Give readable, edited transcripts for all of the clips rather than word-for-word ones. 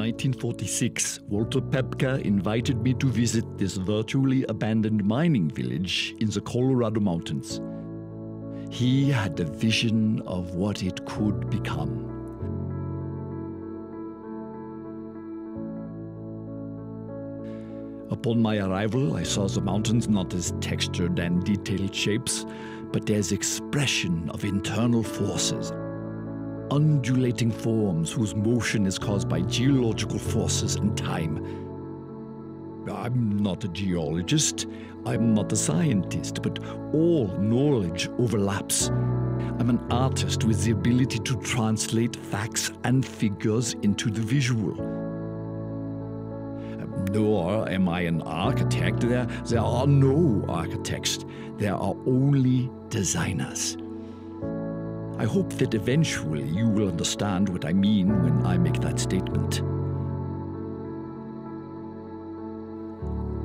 1946, Walter Pepka invited me to visit this virtually abandoned mining village in the Colorado mountains. He had a vision of what it could become. Upon my arrival, I saw the mountains not as textured and detailed shapes, but as expression of internal forces, undulating forms whose motion is caused by geological forces and time. I'm not a geologist, I'm not a scientist, but all knowledge overlaps. I'm an artist with the ability to translate facts and figures into the visual. Nor am I an architect. There are no architects. There are only designers. I hope that eventually you will understand what I mean when I make that statement.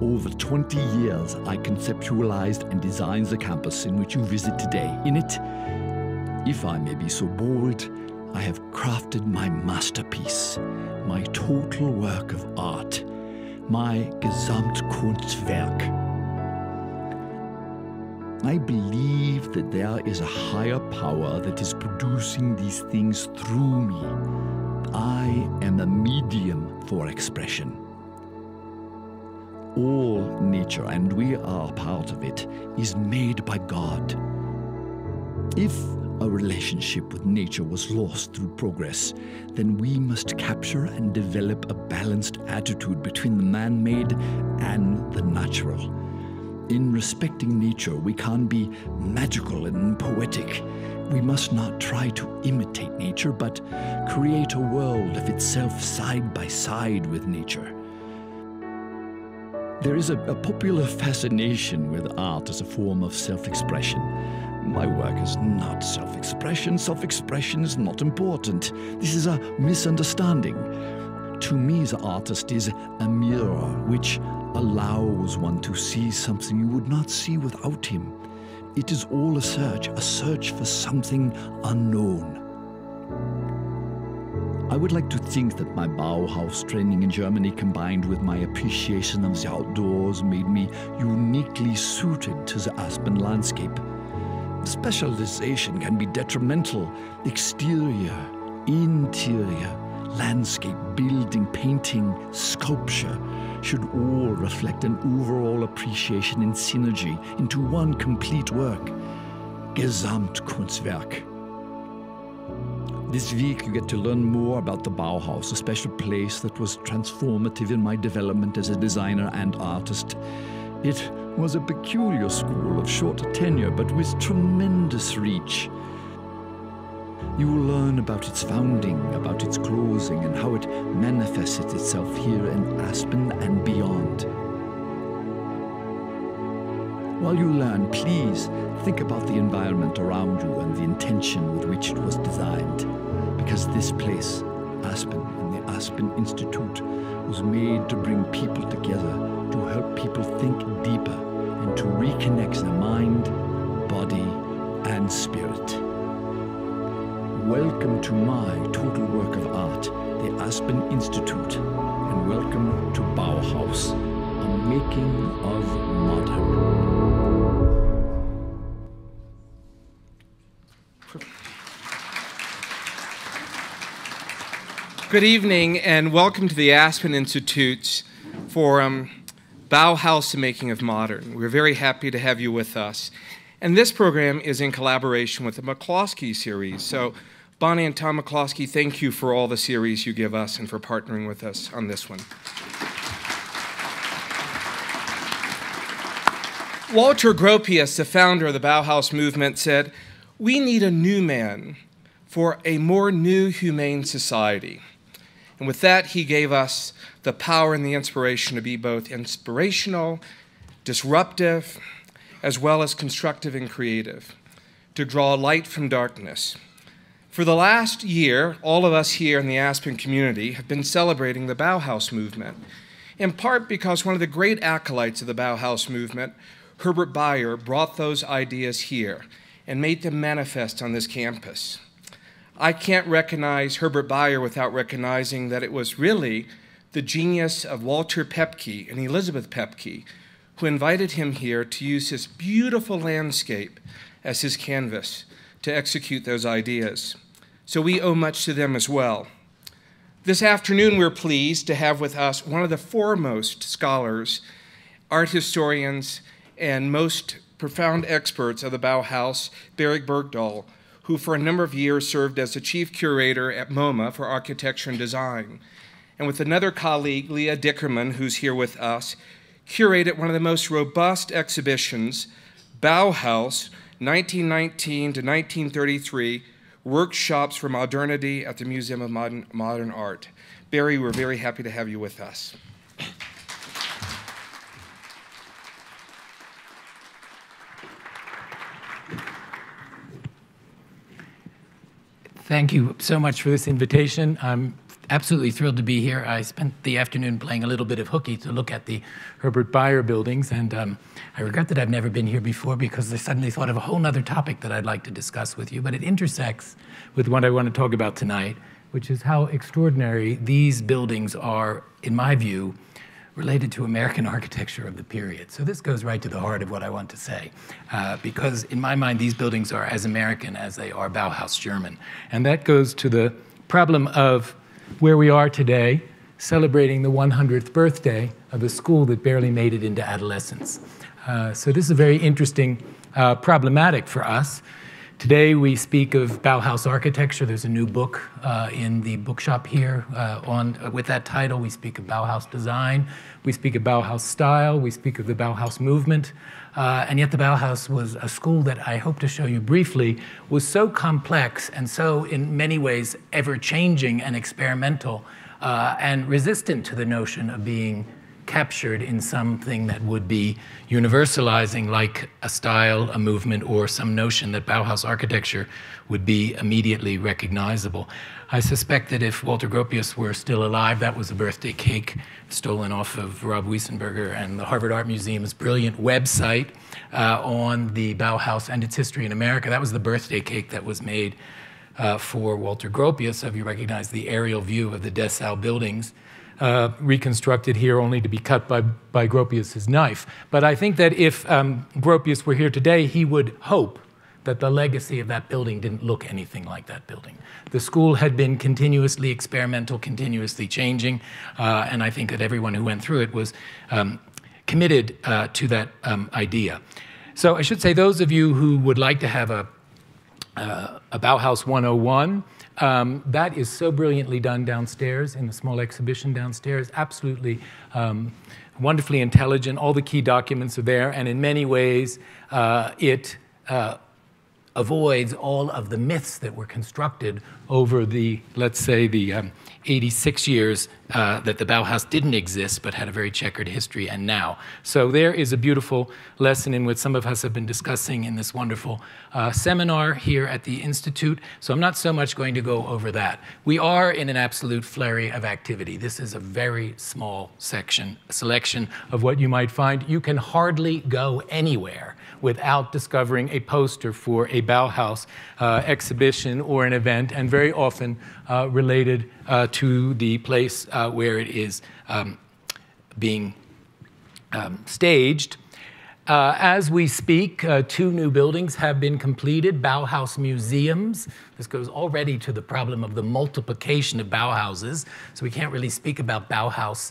Over 20 years, I conceptualized and designed the campus in which you visit today. In it, if I may be so bold, I have crafted my masterpiece, my total work of art, my Gesamtkunstwerk. I believe that there is a higher power that is producing these things through me. I am a medium for expression. All nature, and we are part of it, is made by God. If a relationship with nature was lost through progress, then we must capture and develop a balanced attitude between the man-made and the natural. In respecting nature, we can't be magical and poetic. We must not try to imitate nature, but create a world of itself side by side with nature. There is a popular fascination with art as a form of self-expression. My work is not self-expression. Self-expression is not important. This is a misunderstanding. To me, the artist is a mirror which allows one to see something you would not see without him. It is all a search for something unknown. I would like to think that my Bauhaus training in Germany combined with my appreciation of the outdoors made me uniquely suited to the Aspen landscape. Specialization can be detrimental. Exterior, interior, landscape, building, painting, sculpture should all reflect an overall appreciation and synergy into one complete work. Gesamtkunstwerk. This week you get to learn more about the Bauhaus, a special place that was transformative in my development as a designer and artist. It was a peculiar school of short tenure, but with tremendous reach. You will learn about its founding, about its closing, and how it manifested itself here in Aspen and beyond. While you learn, please think about the environment around you and the intention with which it was designed. Because this place, Aspen, and the Aspen Institute, was made to bring people together, to help people think deeper, and to reconnect their mind, body, and spirit. Welcome to my total work of art, the Aspen Institute, and welcome to Bauhaus, a making of modern. Good evening and welcome to the Aspen Institute for Bauhaus, the Making of Modern. We're very happy to have you with us. And this program is in collaboration with the McCloskey series. So Bonnie and Tom McCloskey, thank you for all the series you give us and for partnering with us on this one. Walter Gropius, the founder of the Bauhaus movement, said, "We need a new man for a more new, humane society." And with that, he gave us the power and the inspiration to be both inspirational, disruptive, as well as constructive and creative, to draw light from darkness. For the last year, all of us here in the Aspen community have been celebrating the Bauhaus movement, in part because one of the great acolytes of the Bauhaus movement, Herbert Bayer, brought those ideas here and made them manifest on this campus. I can't recognize Herbert Bayer without recognizing that it was really the genius of Walter Pepke and Elizabeth Pepke who invited him here to use his beautiful landscape as his canvas to execute those ideas. So we owe much to them as well. This afternoon, we're pleased to have with us one of the foremost scholars, art historians, and most profound experts of the Bauhaus, Barry Bergdoll, who for a number of years served as the chief curator at MoMA for architecture and design. And with another colleague, Leah Dickerman, who's here with us, curated one of the most robust exhibitions, Bauhaus, 1919 to 1933, Workshops for Modernity at the Museum of Modern Art. Barry, we're very happy to have you with us. Thank you so much for this invitation. I'm absolutely thrilled to be here. I spent the afternoon playing a little bit of hooky to look at the Herbert Bayer buildings, and I regret that I've never been here before because I suddenly thought of a whole other topic that I'd like to discuss with you, but it intersects with what I want to talk about tonight, which is how extraordinary these buildings are, in my view, related to American architecture of the period. So this goes right to the heart of what I want to say, because in my mind, these buildings are as American as they are Bauhaus German. And that goes to the problem of where we are today, celebrating the 100th birthday of a school that barely made it into adolescence. So this is very interesting, problematic for us. Today we speak of Bauhaus architecture. There's a new book in the bookshop here with that title. We speak of Bauhaus design. We speak of Bauhaus style. We speak of the Bauhaus movement. And yet the Bauhaus was a school that I hope to show you briefly was so complex and so in many ways ever-changing and experimental and resistant to the notion of being captured in something that would be universalizing, like a style, a movement, or some notion that Bauhaus architecture would be immediately recognizable. I suspect that if Walter Gropius were still alive, that was a birthday cake stolen off of Rob Wiesenberger and the Harvard Art Museum's brilliant website on the Bauhaus and its history in America. That was the birthday cake that was made for Walter Gropius. So if you recognize the aerial view of the Dessau buildings, reconstructed here only to be cut by Gropius's knife. But I think that if Gropius were here today, he would hope that the legacy of that building didn't look anything like that building. The school had been continuously experimental, continuously changing, and I think that everyone who went through it was committed to that idea. So I should say those of you who would like to have a Bauhaus 101, that is so brilliantly done downstairs in the small exhibition downstairs, absolutely wonderfully intelligent. All the key documents are there, and in many ways it avoids all of the myths that were constructed over the, let's say, the 86 years that the Bauhaus didn't exist but had a very checkered history and now. So there is a beautiful lesson in what some of us have been discussing in this wonderful seminar here at the Institute. So I'm not so much going to go over that. We are in an absolute flurry of activity. This is a very small selection of what you might find. You can hardly go anywhere without discovering a poster for a Bauhaus exhibition or an event, and very often related to the place where it is being staged. As we speak, 2 new buildings have been completed, Bauhaus museums. This goes already to the problem of the multiplication of Bauhauses, so we can't really speak about Bauhaus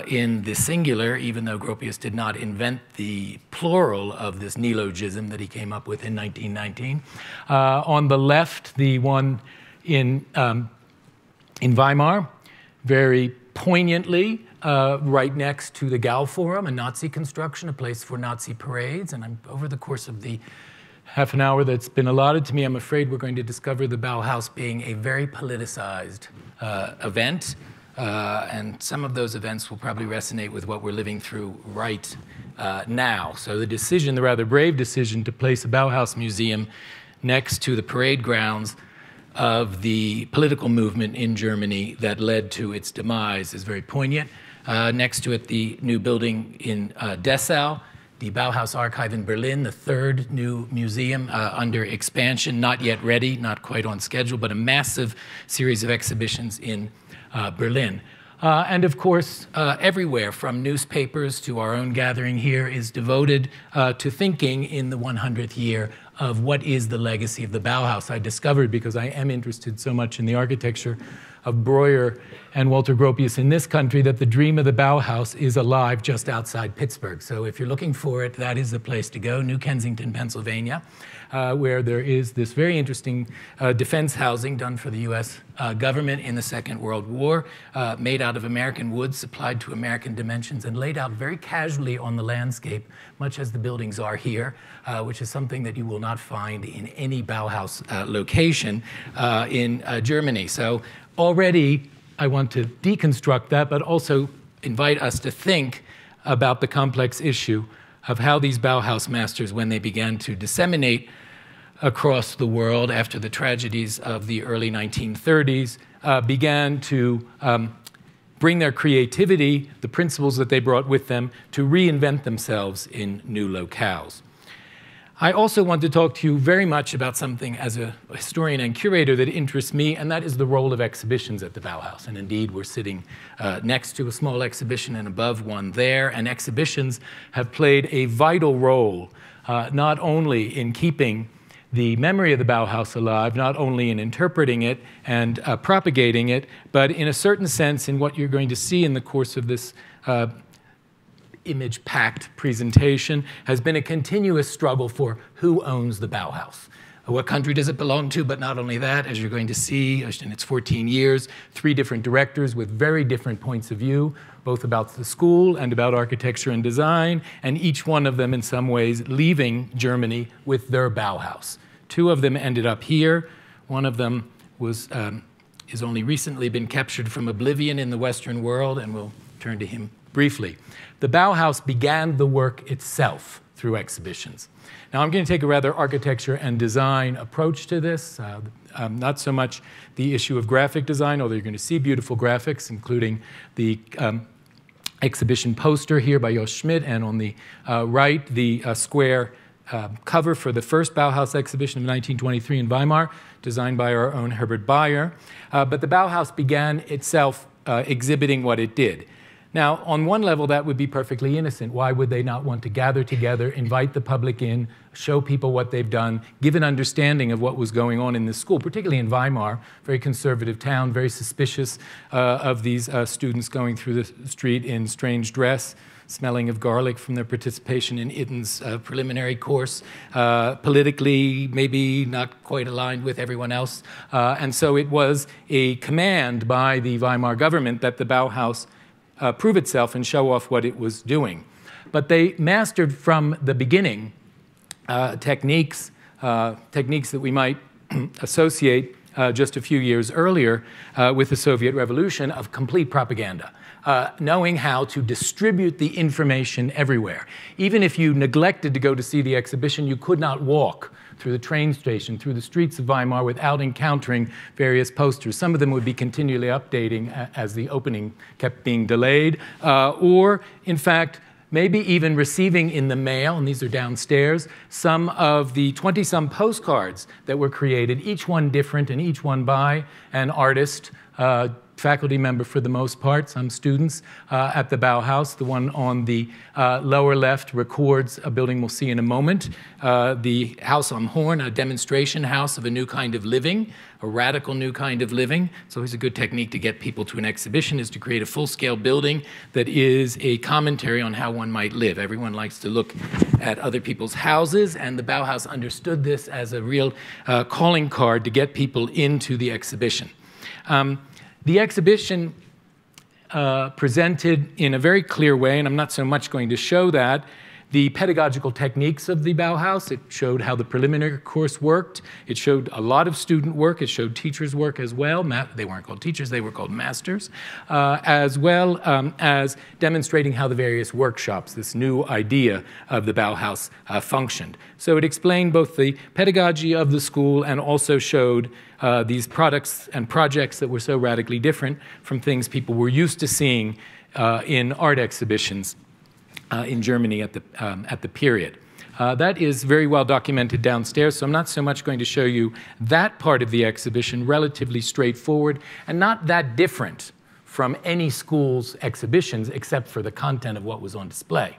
in the singular, even though Gropius did not invent the plural of this neologism that he came up with in 1919. On the left, the one in Weimar, very poignantly, right next to the Gauforum, a Nazi construction, a place for Nazi parades. And over the course of the half an hour that's been allotted to me, I'm afraid we're going to discover the Bauhaus being a very politicized event. And some of those events will probably resonate with what we're living through right now. So the decision, the rather brave decision to place a Bauhaus museum next to the parade grounds of the political movement in Germany that led to its demise is very poignant. Next to it, the new building in Dessau, the Bauhaus Archive in Berlin, the third new museum under expansion, not yet ready, not quite on schedule, but a massive series of exhibitions in Berlin. And of course, everywhere from newspapers to our own gathering here is devoted to thinking in the 100th year of what is the legacy of the Bauhaus. I discovered, because I am interested so much in the architecture of Breuer and Walter Gropius in this country, that the dream of the Bauhaus is alive just outside Pittsburgh. So if you're looking for it, that is the place to go, New Kensington, Pennsylvania, where there is this very interesting defense housing done for the US government in the Second World War, made out of American wood, supplied to American dimensions, and laid out very casually on the landscape, much as the buildings are here, which is something that you will not find in any Bauhaus location in Germany. So already I want to deconstruct that, but also invite us to think about the complex issue of how these Bauhaus masters, when they began to disseminate across the world after the tragedies of the early 1930s, began to bring their creativity, the principles that they brought with them, to reinvent themselves in new locales. I also want to talk to you very much about something as a historian and curator that interests me, and that is the role of exhibitions at the Bauhaus. And indeed, we're sitting next to a small exhibition and above one there, and exhibitions have played a vital role, not only in keeping the memory of the Bauhaus alive, not only in interpreting it and propagating it, but in a certain sense in what you're going to see in the course of this image-packed presentation, has been a continuous struggle for who owns the Bauhaus. What country does it belong to? But not only that, as you're going to see in its 14 years, 3 different directors with very different points of view, both about the school and about architecture and design, and each one of them in some ways leaving Germany with their Bauhaus. 2 of them ended up here. One of them has only recently been captured from oblivion in the Western world, and we'll turn to him briefly. The Bauhaus began the work itself through exhibitions. Now, I'm going to take a rather architecture and design approach to this, not so much the issue of graphic design, although you're going to see beautiful graphics, including the exhibition poster here by Jost Schmidt, and on the right, the square cover for the first Bauhaus exhibition of 1923 in Weimar, designed by our own Herbert Bayer. But the Bauhaus began itself exhibiting what it did. Now, on one level, that would be perfectly innocent. Why would they not want to gather together, invite the public in, show people what they've done, give an understanding of what was going on in this school, particularly in Weimar, very conservative town, very suspicious of these students going through the street in strange dress, smelling of garlic from their participation in Itten's preliminary course, politically maybe not quite aligned with everyone else. And so it was a command by the Weimar government that the Bauhaus prove itself and show off what it was doing. But they mastered from the beginning techniques that we might associate just a few years earlier with the Soviet Revolution of complete propaganda. Knowing how to distribute the information everywhere. Even if you neglected to go to see the exhibition, you could not walk through the train station, through the streets of Weimar without encountering various posters. Some of them would be continually updating as the opening kept being delayed, or in fact, maybe even receiving in the mail, and these are downstairs, some of the 20-some postcards that were created, each one different and each one by an artist, faculty member for the most part, some students at the Bauhaus. The one on the lower left records a building we'll see in a moment, the House am Horn, a demonstration house of a new kind of living, a radical new kind of living. It's always a good technique to get people to an exhibition is to create a full-scale building that is a commentary on how one might live. Everyone likes to look at other people's houses, and the Bauhaus understood this as a real calling card to get people into the exhibition. The exhibition presented in a very clear way, and I'm not so much going to show that, the pedagogical techniques of the Bauhaus. It showed how the preliminary course worked. It showed a lot of student work. It showed teachers' work as well. They weren't called teachers, they were called masters, as well as demonstrating how the various workshops, this new idea of the Bauhaus, functioned. So it explained both the pedagogy of the school and also showed these products and projects that were so radically different from things people were used to seeing in art exhibitions in Germany at the period. That is very well documented downstairs, so I'm not so much going to show you that part of the exhibition, relatively straightforward and not that different from any school's exhibitions except for the content of what was on display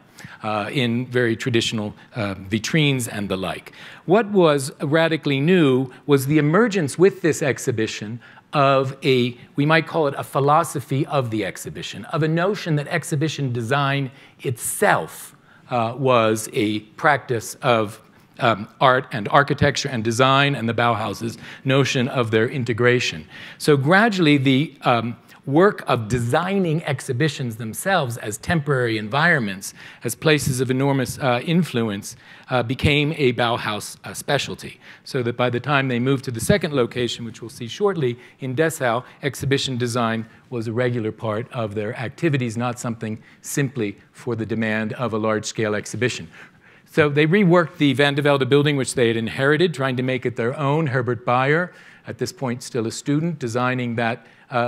in very traditional vitrines and the like. What was radically new was the emergence with this exhibition of we might call it a philosophy of the exhibition, of a notion that exhibition design itself was a practice of art and architecture and design, and the Bauhaus's notion of their integration. So gradually the work of designing exhibitions themselves as temporary environments, as places of enormous influence, became a Bauhaus specialty. So that by the time they moved to the second location, which we'll see shortly, in Dessau, exhibition design was a regular part of their activities, not something simply for the demand of a large-scale exhibition. So they reworked the Van der Velde building, which they had inherited, trying to make it their own. Herbert Bayer, at this point still a student, designing that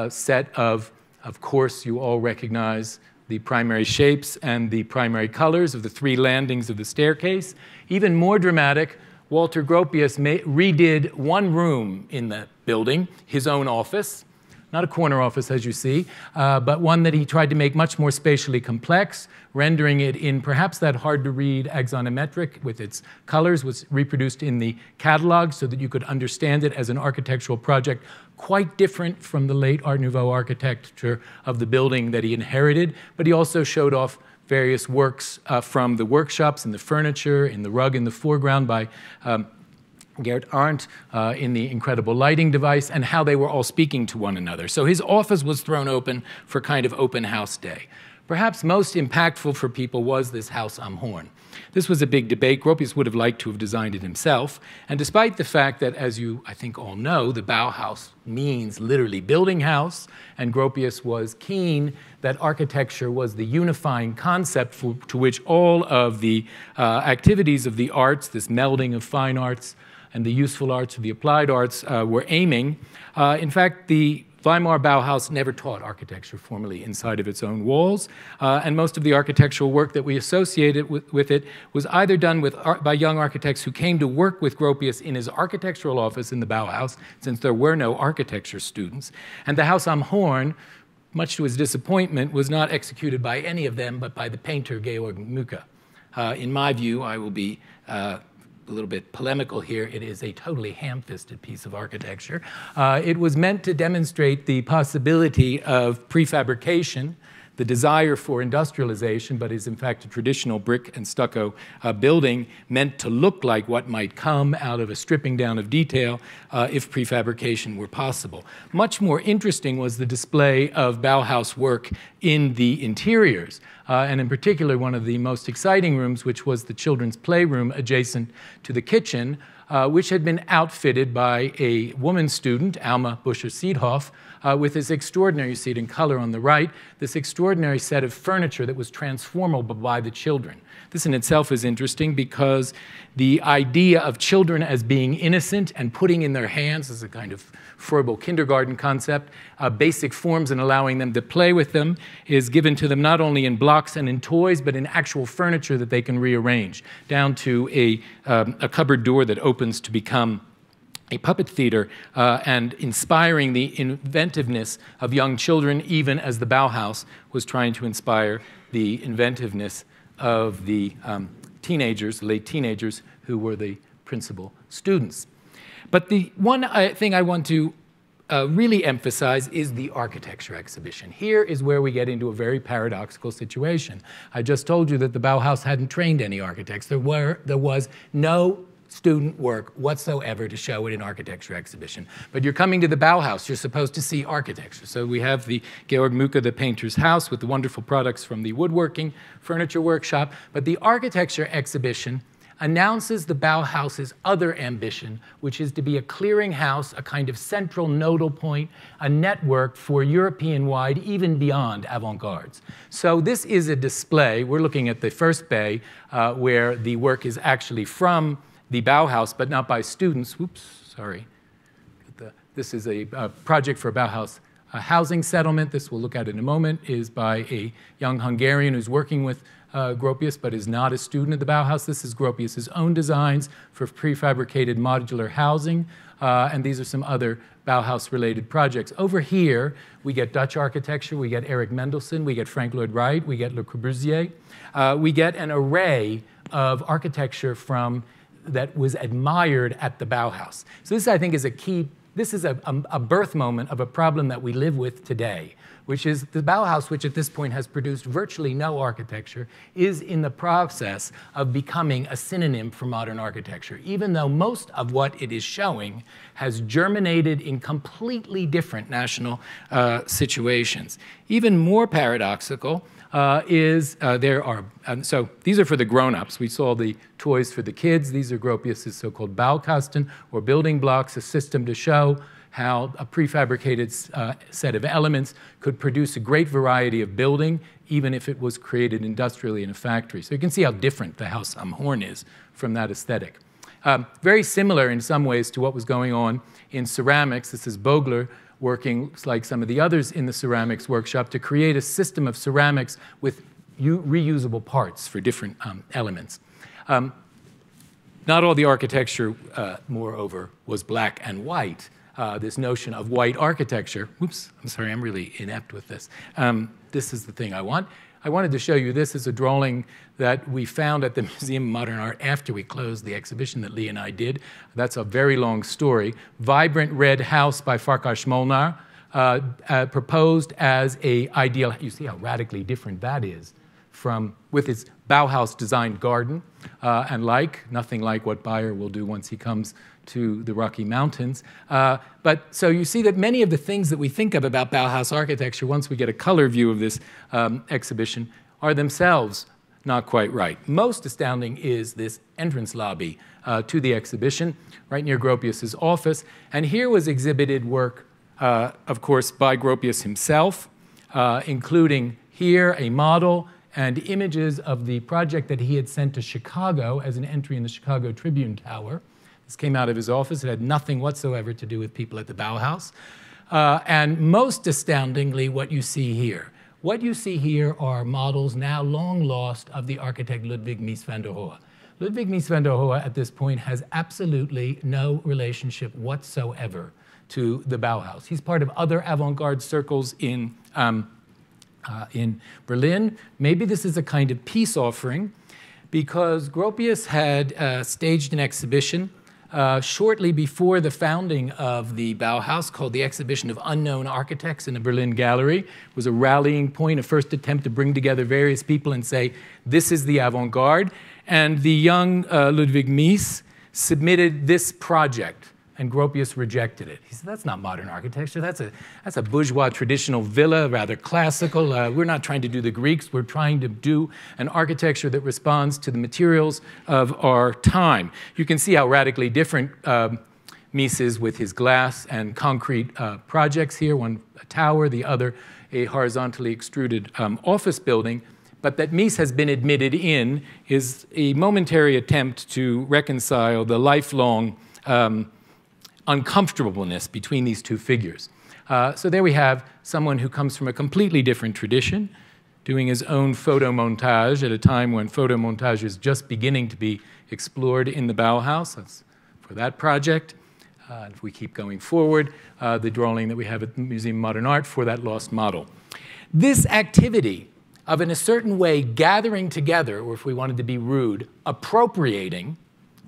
set of course, you all recognize the primary shapes and the primary colors of the three landings of the staircase. Even more dramatic, Walter Gropius redid one room in the building, his own office. Not a corner office, as you see, but one that he tried to make much more spatially complex, rendering it in perhaps that hard-to-read axonometric with its colors, was reproduced in the catalog so that you could understand it as an architectural project quite different from the late Art Nouveau architecture of the building that he inherited. But he also showed off various works from the workshops and the furniture, in the rug in the foreground by Gerd Arndt in the incredible lighting device, and how they were all speaking to one another. So his office was thrown open for kind of open house day. Perhaps most impactful for people was this Haus am Horn. This was a big debate. Gropius would have liked to have designed it himself. And despite the fact that, as you, I think, all know, the Bauhaus means literally building house, and Gropius was keen that architecture was the unifying concept to which all of the activities of the arts, this melding of fine arts and the useful arts of the applied arts, were aiming. In fact, the Weimar Bauhaus never taught architecture formally inside of its own walls, and most of the architectural work that we associated with it was either done by young architects who came to work with Gropius in his architectural office in the Bauhaus, since there were no architecture students. And the Haus am Horn, much to his disappointment, was not executed by any of them, but by the painter Georg Mucke. In my view, I will be a little bit polemical here, it is a totally ham-fisted piece of architecture. It was meant to demonstrate the possibility of prefabrication, the desire for industrialization, but is in fact a traditional brick and stucco building meant to look like what might come out of a stripping down of detail if prefabrication were possible. Much more interesting was the display of Bauhaus work in the interiors, and in particular one of the most exciting rooms, which was the children's playroom adjacent to the kitchen, which had been outfitted by a woman student, Alma Buscher-Seedhoff, with this extraordinary, you see it in color on the right, this extraordinary set of furniture that was transformable by the children. This in itself is interesting because the idea of children as being innocent and putting in their hands, as a kind of Froebel kindergarten concept, basic forms and allowing them to play with them, is given to them not only in blocks and in toys, but in actual furniture that they can rearrange, down to a cupboard door that opens to become a puppet theater, and inspiring the inventiveness of young children, even as the Bauhaus was trying to inspire the inventiveness of the teenagers, late teenagers, who were the principal students. But the one thing I want to really emphasize is the architecture exhibition. Here is where we get into a very paradoxical situation. I just told you that the Bauhaus hadn't trained any architects. There was no student work whatsoever to show at an architecture exhibition. But you're coming to the Bauhaus, you're supposed to see architecture. So we have the Georg Mucke, the painter's house, with the wonderful products from the woodworking furniture workshop. But the architecture exhibition announces the Bauhaus's other ambition, which is to be a clearinghouse, a kind of central nodal point, a network for European-wide, even beyond avant-gardes. So this is a display. We're looking at the first bay, where the work is actually from the Bauhaus, but not by students. Whoops, sorry. This is a project for Bauhaus housing settlement, this we'll look at in a moment, is by a young Hungarian who's working with Gropius but is not a student of the Bauhaus. This is Gropius's own designs for prefabricated modular housing, and these are some other Bauhaus-related projects. Over here, we get Dutch architecture, we get Erich Mendelsohn, we get Frank Lloyd Wright, we get Le Corbusier. We get an array of architecture that was admired at the Bauhaus. So this, I think, is a key. This is a birth moment of a problem that we live with today, which is the Bauhaus, which at this point has produced virtually no architecture, is in the process of becoming a synonym for modern architecture, even though most of what it is showing has germinated in completely different national situations. Even more paradoxical so these are for the grown-ups. We saw the toys for the kids. These are Gropius's so-called Baukasten, or building blocks, a system to show how a prefabricated set of elements could produce a great variety of building, even if it was created industrially in a factory. So you can see how different the Haus am Horn is from that aesthetic. Very similar in some ways to what was going on in ceramics. This is Bogler working, like some of the others in the ceramics workshop, to create a system of ceramics with reusable parts for different elements. Not all the architecture, moreover, was black and white. This notion of white architecture, oops, I'm sorry, I'm really inept with this. This is the thing I want. I wanted to show you this is a drawing that we found at the Museum of Modern Art after we closed the exhibition that Lee and I did. That's a very long story. Vibrant Red House by Farkas Molnar, proposed as an ideal. You see how radically different that is with its Bauhaus designed garden, and nothing like what Beyer will do once he comes to the Rocky Mountains. But so you see that many of the things that we think of about Bauhaus architecture, once we get a color view of this exhibition, are themselves not quite right. Most astounding is this entrance lobby to the exhibition, right near Gropius's office. And here was exhibited work, of course, by Gropius himself, including here a model and images of the project that he had sent to Chicago as an entry in the Chicago Tribune Tower. This came out of his office. It had nothing whatsoever to do with people at the Bauhaus. And most astoundingly, what you see here. What you see here are models now long lost of the architect Ludwig Mies van der Rohe. Ludwig Mies van der Rohe at this point has absolutely no relationship whatsoever to the Bauhaus. He's part of other avant-garde circles in Berlin. Maybe this is a kind of peace offering, because Gropius had staged an exhibition shortly before the founding of the Bauhaus called the Exhibition of Unknown Architects in the Berlin Gallery. It was a rallying point, a first attempt to bring together various people and say, this is the avant-garde. And the young Ludwig Mies submitted this project, and Gropius rejected it. He said, that's not modern architecture. That's a bourgeois traditional villa, rather classical. We're not trying to do the Greeks. We're trying to do an architecture that responds to the materials of our time. You can see how radically different Mies is with his glass and concrete projects here, one a tower, the other a horizontally extruded office building. But that Mies has been admitted in is a momentary attempt to reconcile the lifelong uncomfortableness between these two figures. So there we have someone who comes from a completely different tradition, doing his own photomontage at a time when photomontage is just beginning to be explored in the Bauhaus. That's for that project. If we keep going forward, the drawing that we have at the Museum of Modern Art for that lost model. This activity of, in a certain way, gathering together, or if we wanted to be rude, appropriating,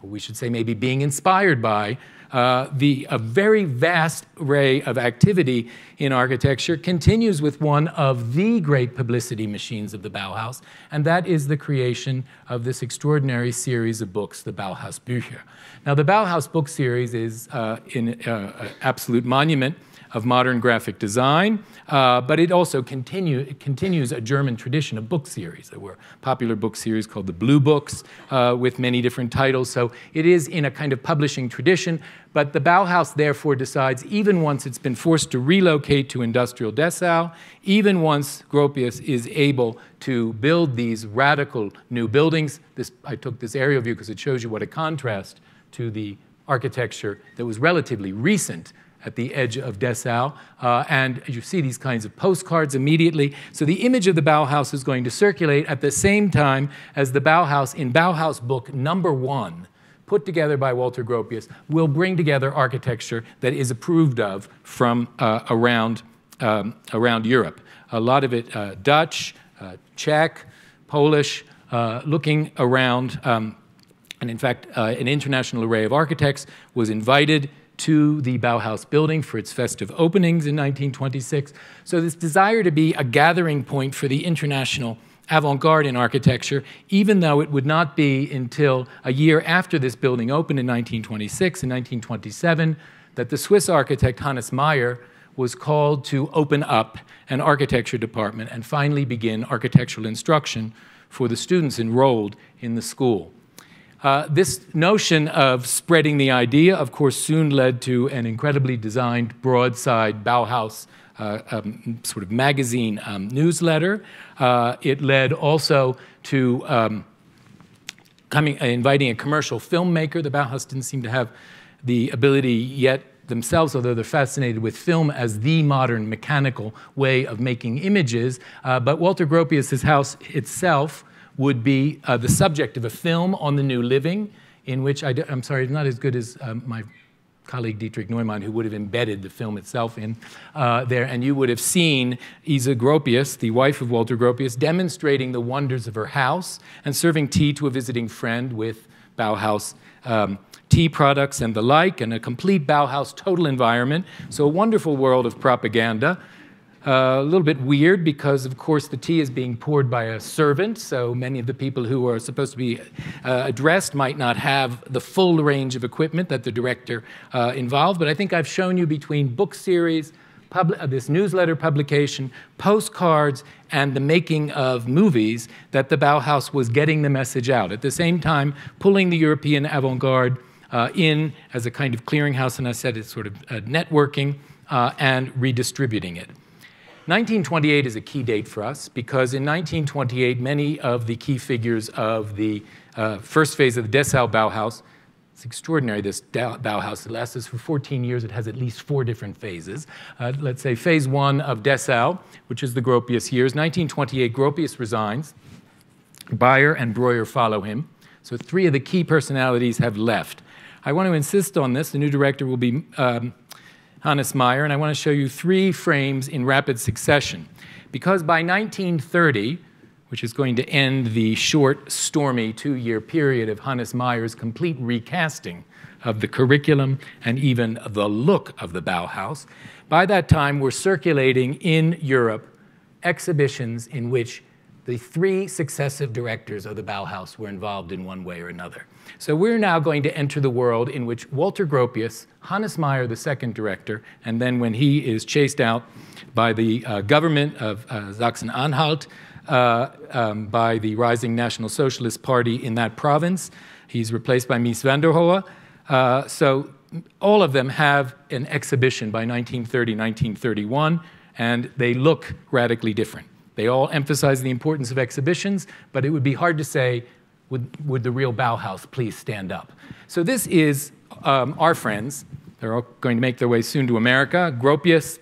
or we should say maybe being inspired by, a very vast array of activity in architecture continues with one of the great publicity machines of the Bauhaus, and that is the creation of this extraordinary series of books, the Bauhaus Bücher. Now, the Bauhaus book series is an absolute monument of modern graphic design, but it also continues a German tradition of book series. There were popular book series called the Blue Books with many different titles. So it is in a kind of publishing tradition, but the Bauhaus therefore decides, even once it's been forced to relocate to industrial Dessau, even once Gropius is able to build these radical new buildings. I took this aerial view because it shows you what a contrast to the architecture that was relatively recent at the edge of Dessau. And you see these kinds of postcards immediately. So the image of the Bauhaus is going to circulate at the same time as the Bauhaus in Bauhaus book #1, put together by Walter Gropius, will bring together architecture that is approved of from around Europe. A lot of it Dutch, Czech, Polish, looking around. And in fact, an international array of architects was invited to the Bauhaus building for its festive openings in 1926. So this desire to be a gathering point for the international avant-garde in architecture, even though it would not be until a year after this building opened in 1926 and 1927 that the Swiss architect Hannes Meyer was called to open up an architecture department and finally begin architectural instruction for the students enrolled in the school. This notion of spreading the idea, of course, soon led to an incredibly designed broadside Bauhaus sort of magazine newsletter. It led also to inviting a commercial filmmaker. The Bauhaus didn't seem to have the ability yet themselves, although they're fascinated with film as the modern mechanical way of making images. But Walter Gropius's house itself would be the subject of a film on the New Living, in which I'm sorry, it's not as good as my colleague Dietrich Neumann, who would have embedded the film itself in there. And you would have seen Isa Gropius, the wife of Walter Gropius, demonstrating the wonders of her house and serving tea to a visiting friend with Bauhaus tea products and the like, and a complete Bauhaus total environment. So a wonderful world of propaganda. A little bit weird because, of course, the tea is being poured by a servant, so many of the people who are supposed to be addressed might not have the full range of equipment that the director involved. But I think I've shown you between book series, this newsletter publication, postcards, and the making of movies that the Bauhaus was getting the message out. At the same time, pulling the European avant-garde in as a kind of clearinghouse, and I said it's sort of networking and redistributing it. 1928 is a key date for us because in 1928, many of the key figures of the first phase of the Dessau Bauhaus, it's extraordinary, this Bauhaus, it lasts for 14 years, it has at least 4 different phases. Let's say phase 1 of Dessau, which is the Gropius years. 1928, Gropius resigns. Bayer and Breuer follow him. So 3 of the key personalities have left. I want to insist on this. The new director will be Hannes Meyer, and I want to show you 3 frames in rapid succession. Because by 1930, which is going to end the short, stormy 2-year period of Hannes Meyer's complete recasting of the curriculum and even the look of the Bauhaus, by that time we're circulating in Europe exhibitions in which the 3 successive directors of the Bauhaus were involved in one way or another. So we're now going to enter the world in which Walter Gropius, Hannes Meyer, the second director, and then when he is chased out by the government of Sachsen-Anhalt, by the rising National Socialist Party in that province, he's replaced by Mies Van der Rohe. So all of them have an exhibition by 1930, 1931, and they look radically different. They all emphasize the importance of exhibitions, but it would be hard to say, would the real Bauhaus please stand up? So this is our friends. They're all going to make their way soon to America. Gropius,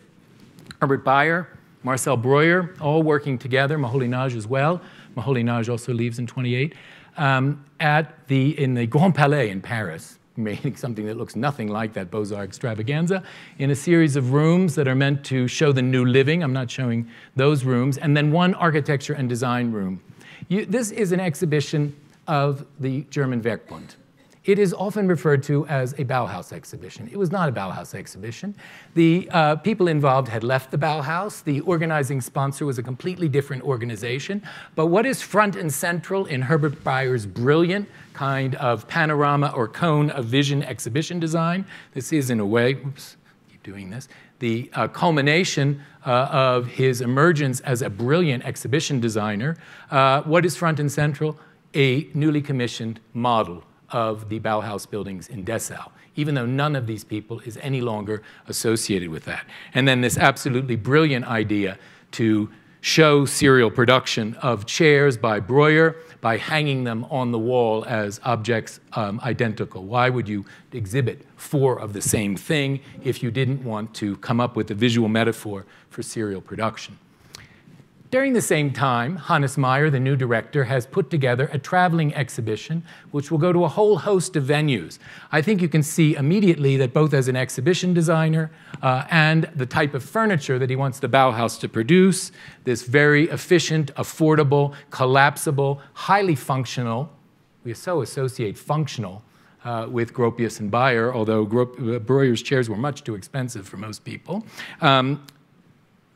Herbert Bayer, Marcel Breuer, all working together, Moholy-Nagy as well. Moholy-Nagy also leaves in 28, in the Grand Palais in Paris, making something that looks nothing like that Beaux-Arts extravaganza, in a series of rooms that are meant to show the New Living. I'm not showing those rooms. And then 1 architecture and design room. This is an exhibition of the German Werkbund. It is often referred to as a Bauhaus exhibition. It was not a Bauhaus exhibition. The people involved had left the Bauhaus. The organizing sponsor was a completely different organization. But what is front and central in Herbert Bayer's brilliant kind of panorama or cone of vision exhibition design? This is, in a way, oops, keep doing this, the culmination of his emergence as a brilliant exhibition designer. What is front and central? A newly commissioned model of the Bauhaus buildings in Dessau, even though none of these people is any longer associated with that. And then this absolutely brilliant idea to show serial production of chairs by Breuer, by hanging them on the wall as objects identical. Why would you exhibit 4 of the same thing if you didn't want to come up with a visual metaphor for serial production? During the same time, Hannes Meyer, the new director, has put together a traveling exhibition which will go to a whole host of venues. I think you can see immediately that both as an exhibition designer and the type of furniture that he wants the Bauhaus to produce, this very efficient, affordable, collapsible, highly functional. We so associate functional with Gropius and Bayer, although Breuer's chairs were much too expensive for most people.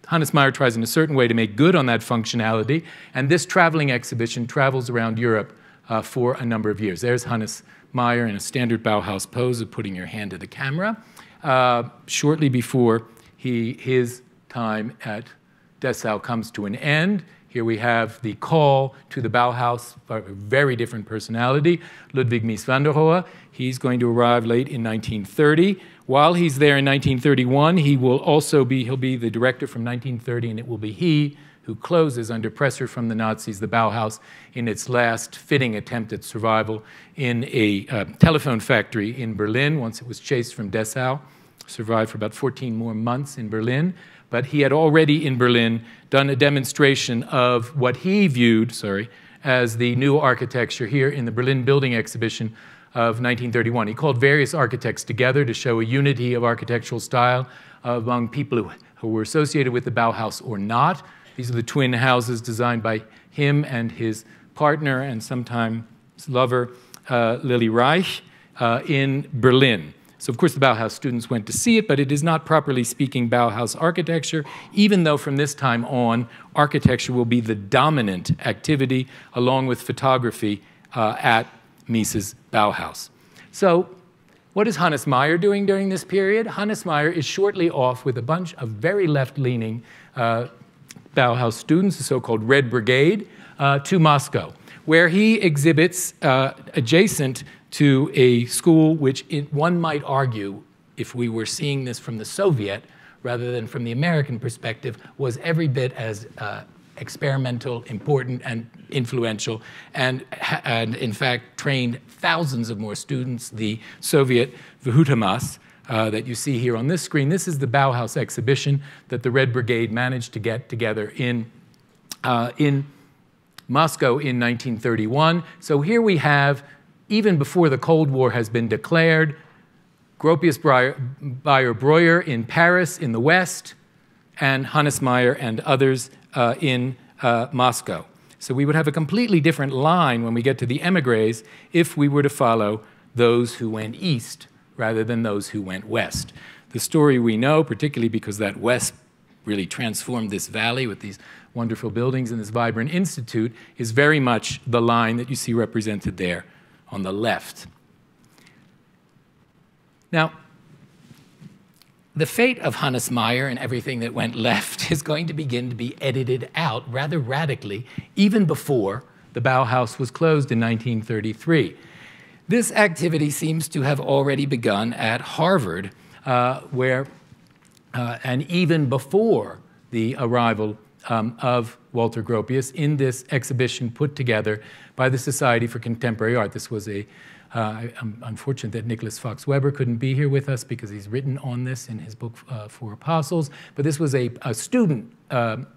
Hannes Meyer tries in a certain way to make good on that functionality, and this traveling exhibition travels around Europe for a number of years. There's Hannes Meyer in a standard Bauhaus pose of putting your hand to the camera, shortly before his time at Dessau comes to an end. Here we have the call to the Bauhaus, a very different personality, Ludwig Mies Van der Rohe. He's going to arrive late in 1930. While he's there in 1931, he'll be the director from 1930, and it will be he who closes under pressure from the Nazis the Bauhaus in its last fitting attempt at survival in a telephone factory in Berlin once it was chased from Dessau. Survived for about 14 more months in Berlin. But he had already in Berlin done a demonstration of what he viewed, as the new architecture here in the Berlin Building Exhibition of 1931. He called various architects together to show a unity of architectural style among people who were associated with the Bauhaus or not. These are the twin houses designed by him and his partner and sometimes lover, Lily Reich, in Berlin. So, of course, the Bauhaus students went to see it, but it is not, properly speaking, Bauhaus architecture, even though from this time on, architecture will be the dominant activity, along with photography, at Mies's Bauhaus. So, what is Hannes Meyer doing during this period? Hannes Meyer is shortly off with a bunch of very left-leaning Bauhaus students, the so-called Red Brigade, to Moscow, where he exhibits adjacent to a school which one might argue, if we were seeing this from the Soviet rather than from the American perspective, was every bit as experimental, important, and influential, and in fact trained thousands of more students, the Soviet Vhutemas, that you see here on this screen. This is the Bauhaus exhibition that the Red Brigade managed to get together in Moscow in 1931. So here we have, even before the Cold War has been declared, Gropius, Bayer, Breuer in Paris in the West, and Hannes Meyer and others in Moscow. So we would have a completely different line when we get to the émigrés if we were to follow those who went east rather than those who went west. The story we know, particularly because that west really transformed this valley with these wonderful buildings and this vibrant institute, is very much the line that you see represented there on the left. Now, the fate of Hannes Meyer and everything that went left is going to begin to be edited out rather radically, even before the Bauhaus was closed in 1933. This activity seems to have already begun at Harvard, and even before the arrival of Walter Gropius in this exhibition put together by the Society for Contemporary Art. This was I'm unfortunate that Nicholas Fox Weber couldn't be here with us because he's written on this in his book, Four Apostles. But this was a student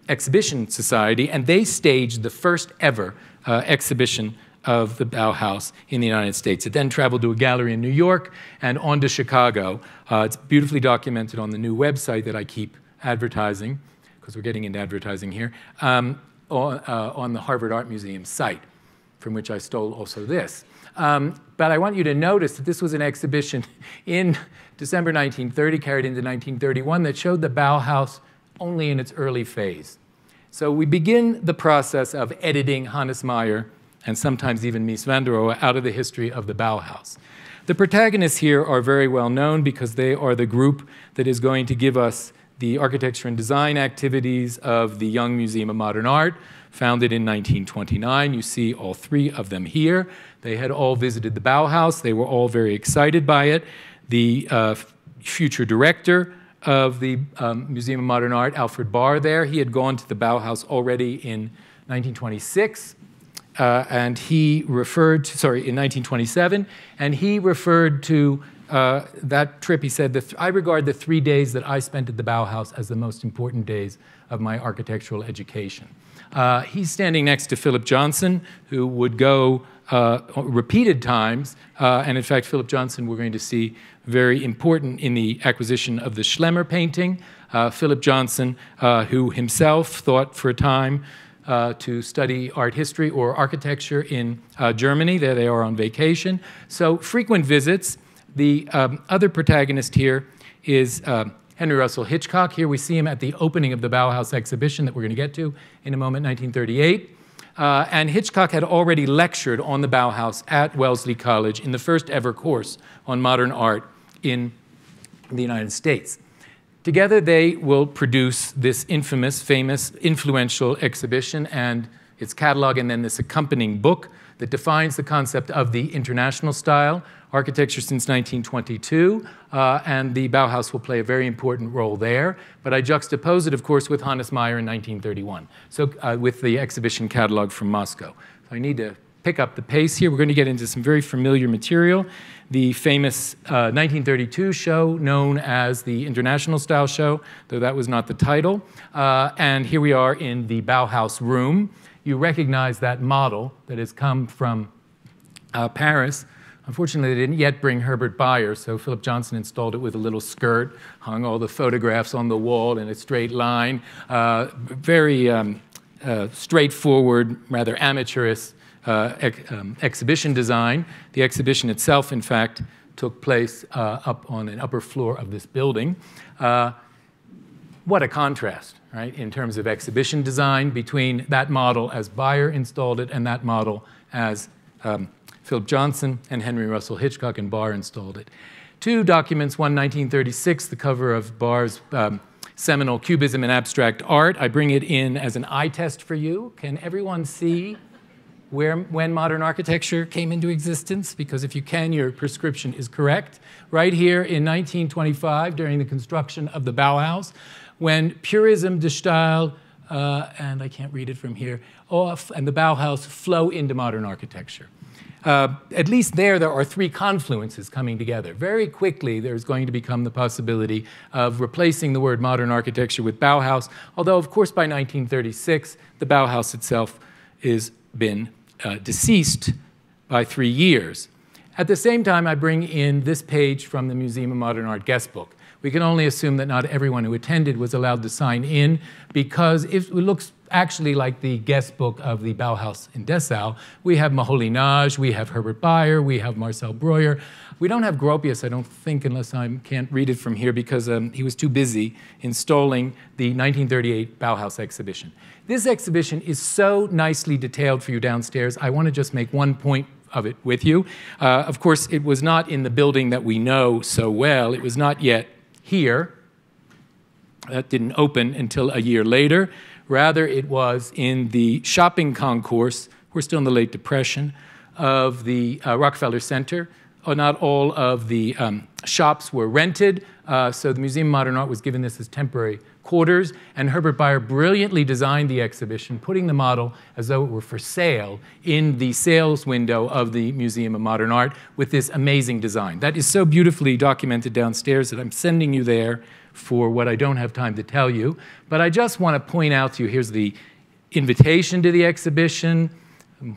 exhibition society, and they staged the first ever exhibition of the Bauhaus in the United States. It then traveled to a gallery in New York and on to Chicago. It's beautifully documented on the new website that I keep advertising, because we're getting into advertising here, on the Harvard Art Museum site, from which I stole also this. But I want you to notice that this was an exhibition in December 1930, carried into 1931, that showed the Bauhaus only in its early phase. So we begin the process of editing Hannes Meyer and sometimes even Mies Van der Rohe out of the history of the Bauhaus. The protagonists here are very well known because they are the group that is going to give us the architecture and design activities of the Young Museum of Modern Art, founded in 1929. You see all three of them here. They had all visited the Bauhaus. They were all very excited by it. The future director of the Museum of Modern Art, Alfred Barr, there, he had gone to the Bauhaus already in 1926. and he referred to, sorry, in 1927, and he referred to that trip. He said, I regard the 3 days that I spent at the Bauhaus as the most important days of my architectural education. He's standing next to Philip Johnson, who would go repeated times, and in fact, Philip Johnson we're going to see very important in the acquisition of the Schlemmer painting. Philip Johnson, who himself thought for a time to study art history or architecture in Germany. There they are on vacation. So frequent visits. The other protagonist here is Henry Russell Hitchcock. Here we see him at the opening of the Bauhaus exhibition that we're going to get to in a moment, 1938. And Hitchcock had already lectured on the Bauhaus at Wellesley College in the first ever course on modern art in the United States. Together they will produce this infamous, famous, influential exhibition and its catalog, and then this accompanying book that defines the concept of the international style, architecture since 1922, and the Bauhaus will play a very important role there. But I juxtapose it, of course, with Hannes Meyer in 1931, so with the exhibition catalog from Moscow. So I need to pick up the pace here. We're going to get into some very familiar material. The famous 1932 show known as the International Style Show, though that was not the title. And here we are in the Bauhaus room. You recognize that model that has come from Paris. Unfortunately, they didn't yet bring Herbert Bayer, so Philip Johnson installed it with a little skirt, hung all the photographs on the wall in a straight line. Very straightforward, rather amateurish exhibition design. The exhibition itself, in fact, took place up on an upper floor of this building. What a contrast, right, in terms of exhibition design between that model as Bayer installed it and that model as Philip Johnson and Henry Russell Hitchcock and Barr installed it. Two documents, one 1936, the cover of Barr's seminal Cubism in Abstract Art. I bring it in as an eye test for you. Can everyone see when modern architecture came into existence? Because if you can, your prescription is correct. Right here in 1925, during the construction of the Bauhaus, when Purism, de Style, and I can't read it from here, and the Bauhaus flow into modern architecture. At least there are three confluences coming together. Very quickly, there's going to become the possibility of replacing the word modern architecture with Bauhaus, although, of course, by 1936, the Bauhaus itself has been deceased by 3 years. At the same time, I bring in this page from the Museum of Modern Art guest book. We can only assume that not everyone who attended was allowed to sign in, because it looks actually like the guest book of the Bauhaus in Dessau. We have Moholy-Nagy, we have Herbert Bayer, we have Marcel Breuer. We don't have Gropius, I don't think, unless I can't read it from here, because he was too busy installing the 1938 Bauhaus exhibition. This exhibition is so nicely detailed for you downstairs. I want to just make one point of it with you. Of course, it was not in the building that we know so well. It was not yet here. That didn't open until a year later. Rather, it was in the shopping concourse, we're still in the late Depression, of the Rockefeller Center. Not all of the shops were rented, so the Museum of Modern Art was given this as temporary quarters, and Herbert Bayer brilliantly designed the exhibition, putting the model as though it were for sale in the sales window of the Museum of Modern Art with this amazing design. That is so beautifully documented downstairs that I'm sending you there for what I don't have time to tell you. But I just want to point out to you, here's the invitation to the exhibition.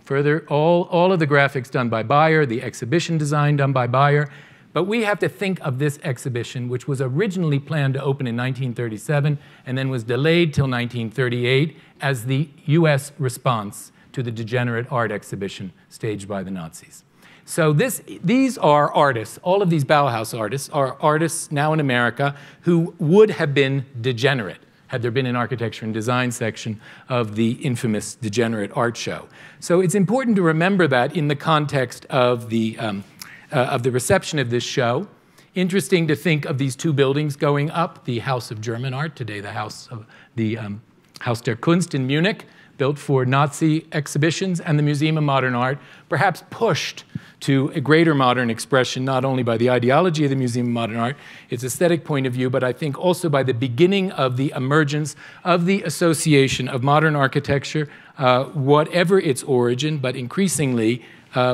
Further, all of the graphics done by Bayer, the exhibition design done by Bayer. But we have to think of this exhibition, which was originally planned to open in 1937 and then was delayed till 1938 as the US response to the degenerate art exhibition staged by the Nazis. So these are artists, all of these Bauhaus artists are artists now in America who would have been degenerate had there been an architecture and design section of the infamous degenerate art show. So it's important to remember that in the context of the reception of this show. Interesting to think of these two buildings going up, the House of German Art, today the House der Kunst in Munich, built for Nazi exhibitions, and the Museum of Modern Art, perhaps pushed to a greater modern expression, not only by the ideology of the Museum of Modern Art, its aesthetic point of view, but I think also by the beginning of the emergence of the association of modern architecture, whatever its origin, but increasingly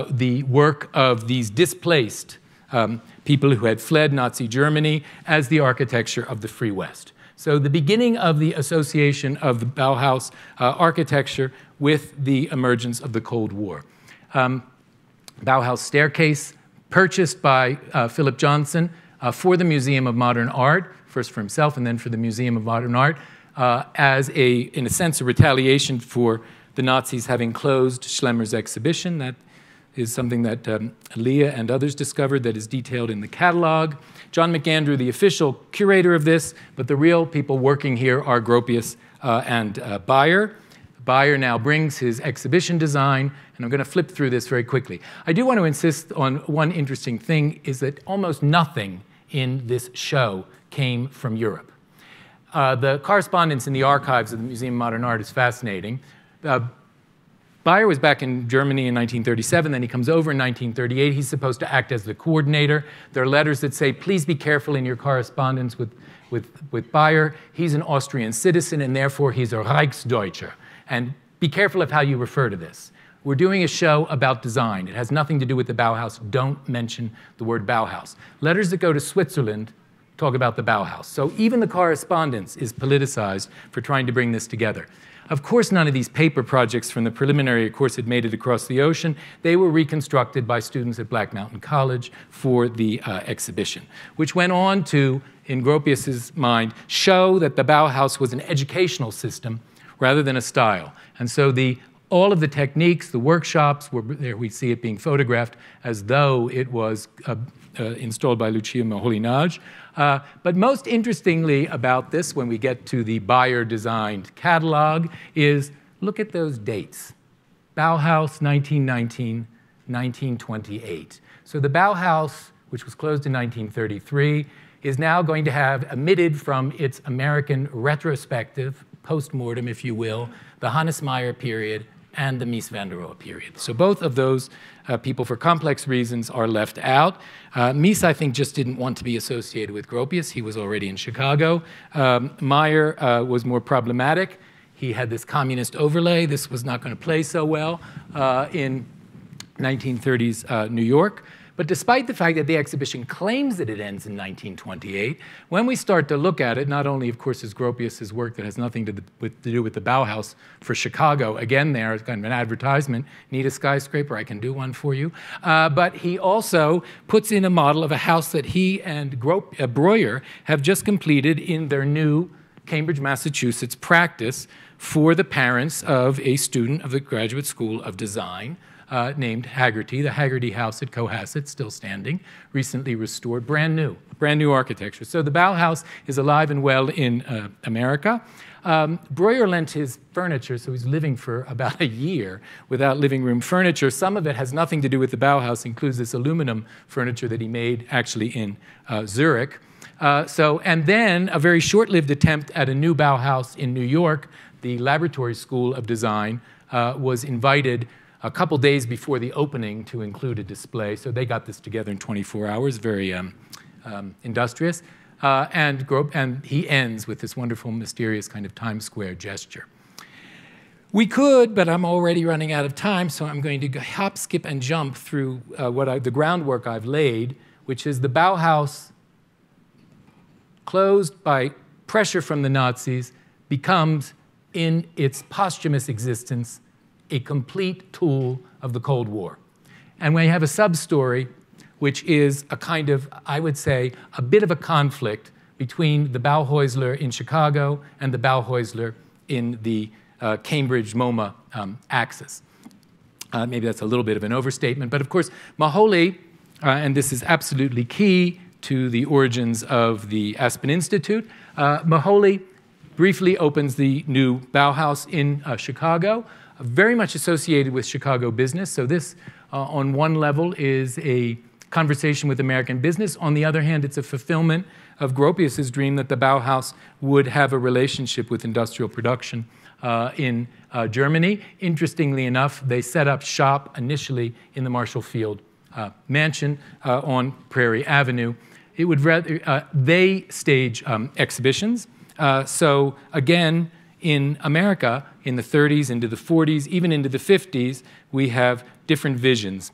the work of these displaced people who had fled Nazi Germany as the architecture of the Free West. So the beginning of the association of the Bauhaus architecture with the emergence of the Cold War. Bauhaus staircase, purchased by Philip Johnson for the Museum of Modern Art, first for himself and then for the Museum of Modern Art, as in a sense, a retaliation for the Nazis having closed Schlemmer's exhibition. That is something that Leah and others discovered that is detailed in the catalog. John McAndrew, the official curator of this, but the real people working here are Gropius and Beyer. Beyer now brings his exhibition design, and I'm going to flip through this very quickly. I do want to insist on one interesting thing, is that almost nothing in this show came from Europe. The correspondence in the archives of the Museum of Modern Art is fascinating. Beyer was back in Germany in 1937, then he comes over in 1938. He's supposed to act as the coordinator. There are letters that say, please be careful in your correspondence with Beyer. He's an Austrian citizen, and therefore he's a Reichsdeutscher. And be careful of how you refer to this. We're doing a show about design. It has nothing to do with the Bauhaus. Don't mention the word Bauhaus. Letters that go to Switzerland talk about the Bauhaus. So even the correspondence is politicized for trying to bring this together. Of course, none of these paper projects from the preliminary course had made it across the ocean. They were reconstructed by students at Black Mountain College for the exhibition, which went on to, in Gropius's mind, show that the Bauhaus was an educational system rather than a style. And so all of the techniques, the workshops, there we see it being photographed as though it was installed by Lucia Moholy-Nagy. But most interestingly about this, when we get to the Beyer-designed catalog, is look at those dates. Bauhaus, 1919, 1928. So the Bauhaus, which was closed in 1933, is now going to have omitted from its American retrospective, post-mortem, if you will, the Hannes Meyer period and the Mies Van der Rohe period. So both of those people, for complex reasons, are left out. Mies, I think, just didn't want to be associated with Gropius. He was already in Chicago. Meyer was more problematic. He had this communist overlay. This was not going to play so well in 1930s New York. But despite the fact that the exhibition claims that it ends in 1928, when we start to look at it, not only, of course, is Gropius's work that has nothing to do with the Bauhaus for Chicago, again there, it's kind of an advertisement, need a skyscraper, I can do one for you, but he also puts in a model of a house that he and Breuer have just completed in their new Cambridge, Massachusetts practice for the parents of a student of the Graduate School of Design, named Haggerty, the Haggerty House at Cohasset, still standing, recently restored, brand new architecture. So the Bauhaus is alive and well in America. Breuer lent his furniture, so he's living for about a year without living room furniture. Some of it has nothing to do with the Bauhaus, includes this aluminum furniture that he made actually in Zurich. And then a very short-lived attempt at a new Bauhaus in New York. The Laboratory School of Design was invited a couple days before the opening to include a display. So they got this together in 24 hours, very industrious. And he ends with this wonderful, mysterious kind of Times Square gesture. We could, but I'm already running out of time, so I'm going to hop, skip, and jump through the groundwork I've laid, which is the Bauhaus, closed by pressure from the Nazis, becomes, in its posthumous existence, a complete tool of the Cold War. And we have a sub-story, which is a kind of, I would say, a bit of a conflict between the Bauhäusler in Chicago and the Bauhäusler in the Cambridge-MoMA axis. Maybe that's a little bit of an overstatement, but of course, Moholy, and this is absolutely key to the origins of the Aspen Institute, Moholy briefly opens the new Bauhaus in Chicago, very much associated with Chicago business. So this, on one level, is a conversation with American business. On the other hand, it's a fulfillment of Gropius's dream that the Bauhaus would have a relationship with industrial production in Germany. Interestingly enough, they set up shop initially in the Marshall Field mansion on Prairie Avenue. It would they stage exhibitions. So again, in America, in the 30s, into the 40s, even into the 50s, we have different visions.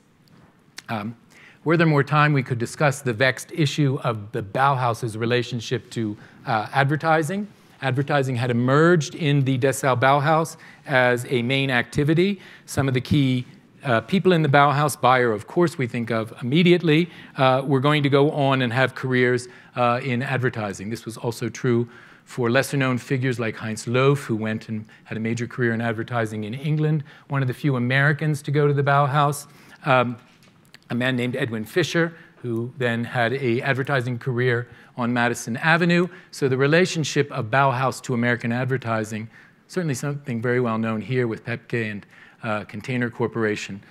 Were there more time, we could discuss the vexed issue of the Bauhaus's relationship to advertising. Advertising had emerged in the Dessau Bauhaus as a main activity. Some of the key people in the Bauhaus, Bayer, of course, we think of immediately, were going to go on and have careers in advertising. This was also true for lesser-known figures like Heinz Loeff, who went and had a major career in advertising in England, one of the few Americans to go to the Bauhaus. A man named Edwin Fischer, who then had an advertising career on Madison Avenue. So the relationship of Bauhaus to American advertising, certainly something very well known here with Pepke and Container Corporation,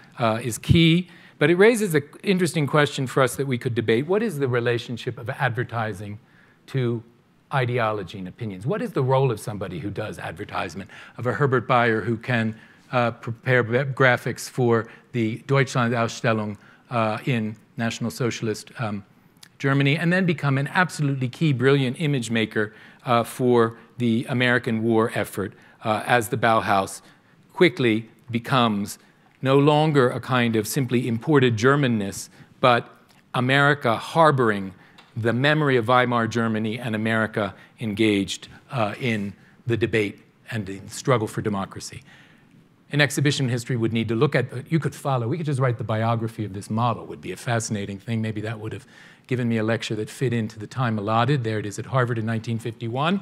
is key. But it raises an interesting question for us that we could debate. What is the relationship of advertising to ideology and opinions? What is the role of somebody who does advertisement, of a Herbert Bayer who can prepare graphics for the Deutschlandausstellung in National Socialist Germany, and then become an absolutely key, brilliant image maker for the American war effort as the Bauhaus quickly becomes no longer a kind of simply imported Germanness, but America harboring the memory of Weimar Germany and America engaged in the debate and the struggle for democracy. An exhibition history would need to look at, you could follow, we could just write the biography of this model, would be a fascinating thing. Maybe that would have given me a lecture that fit into the time allotted. There it is at Harvard in 1951.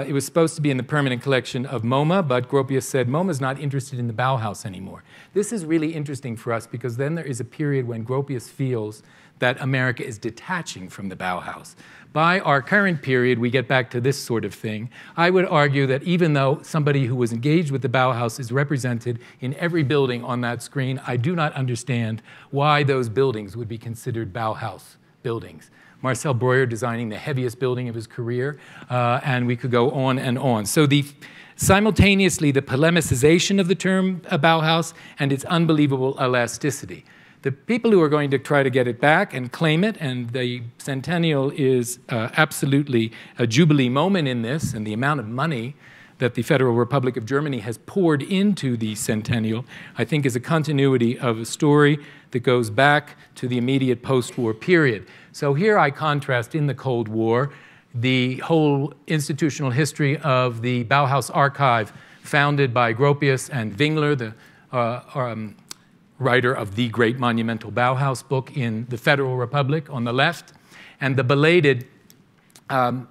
It was supposed to be in the permanent collection of MoMA, but Gropius said MoMA's not interested in the Bauhaus anymore. This is really interesting for us because then there is a period when Gropius feels that America is detaching from the Bauhaus. By our current period, we get back to this sort of thing. I would argue that even though somebody who was engaged with the Bauhaus is represented in every building on that screen, I do not understand why those buildings would be considered Bauhaus buildings. Marcel Breuer designing the heaviest building of his career, and we could go on and on. So simultaneously, the polemicization of the term Bauhaus and its unbelievable elasticity. The people who are going to try to get it back and claim it, and the centennial is absolutely a jubilee moment in this, and the amount of money that the Federal Republic of Germany has poured into the centennial, I think is a continuity of a story that goes back to the immediate post-war period. So here I contrast in the Cold War the whole institutional history of the Bauhaus Archive founded by Gropius and Wingler, the writer of the great monumental Bauhaus book in the Federal Republic on the left, and the belated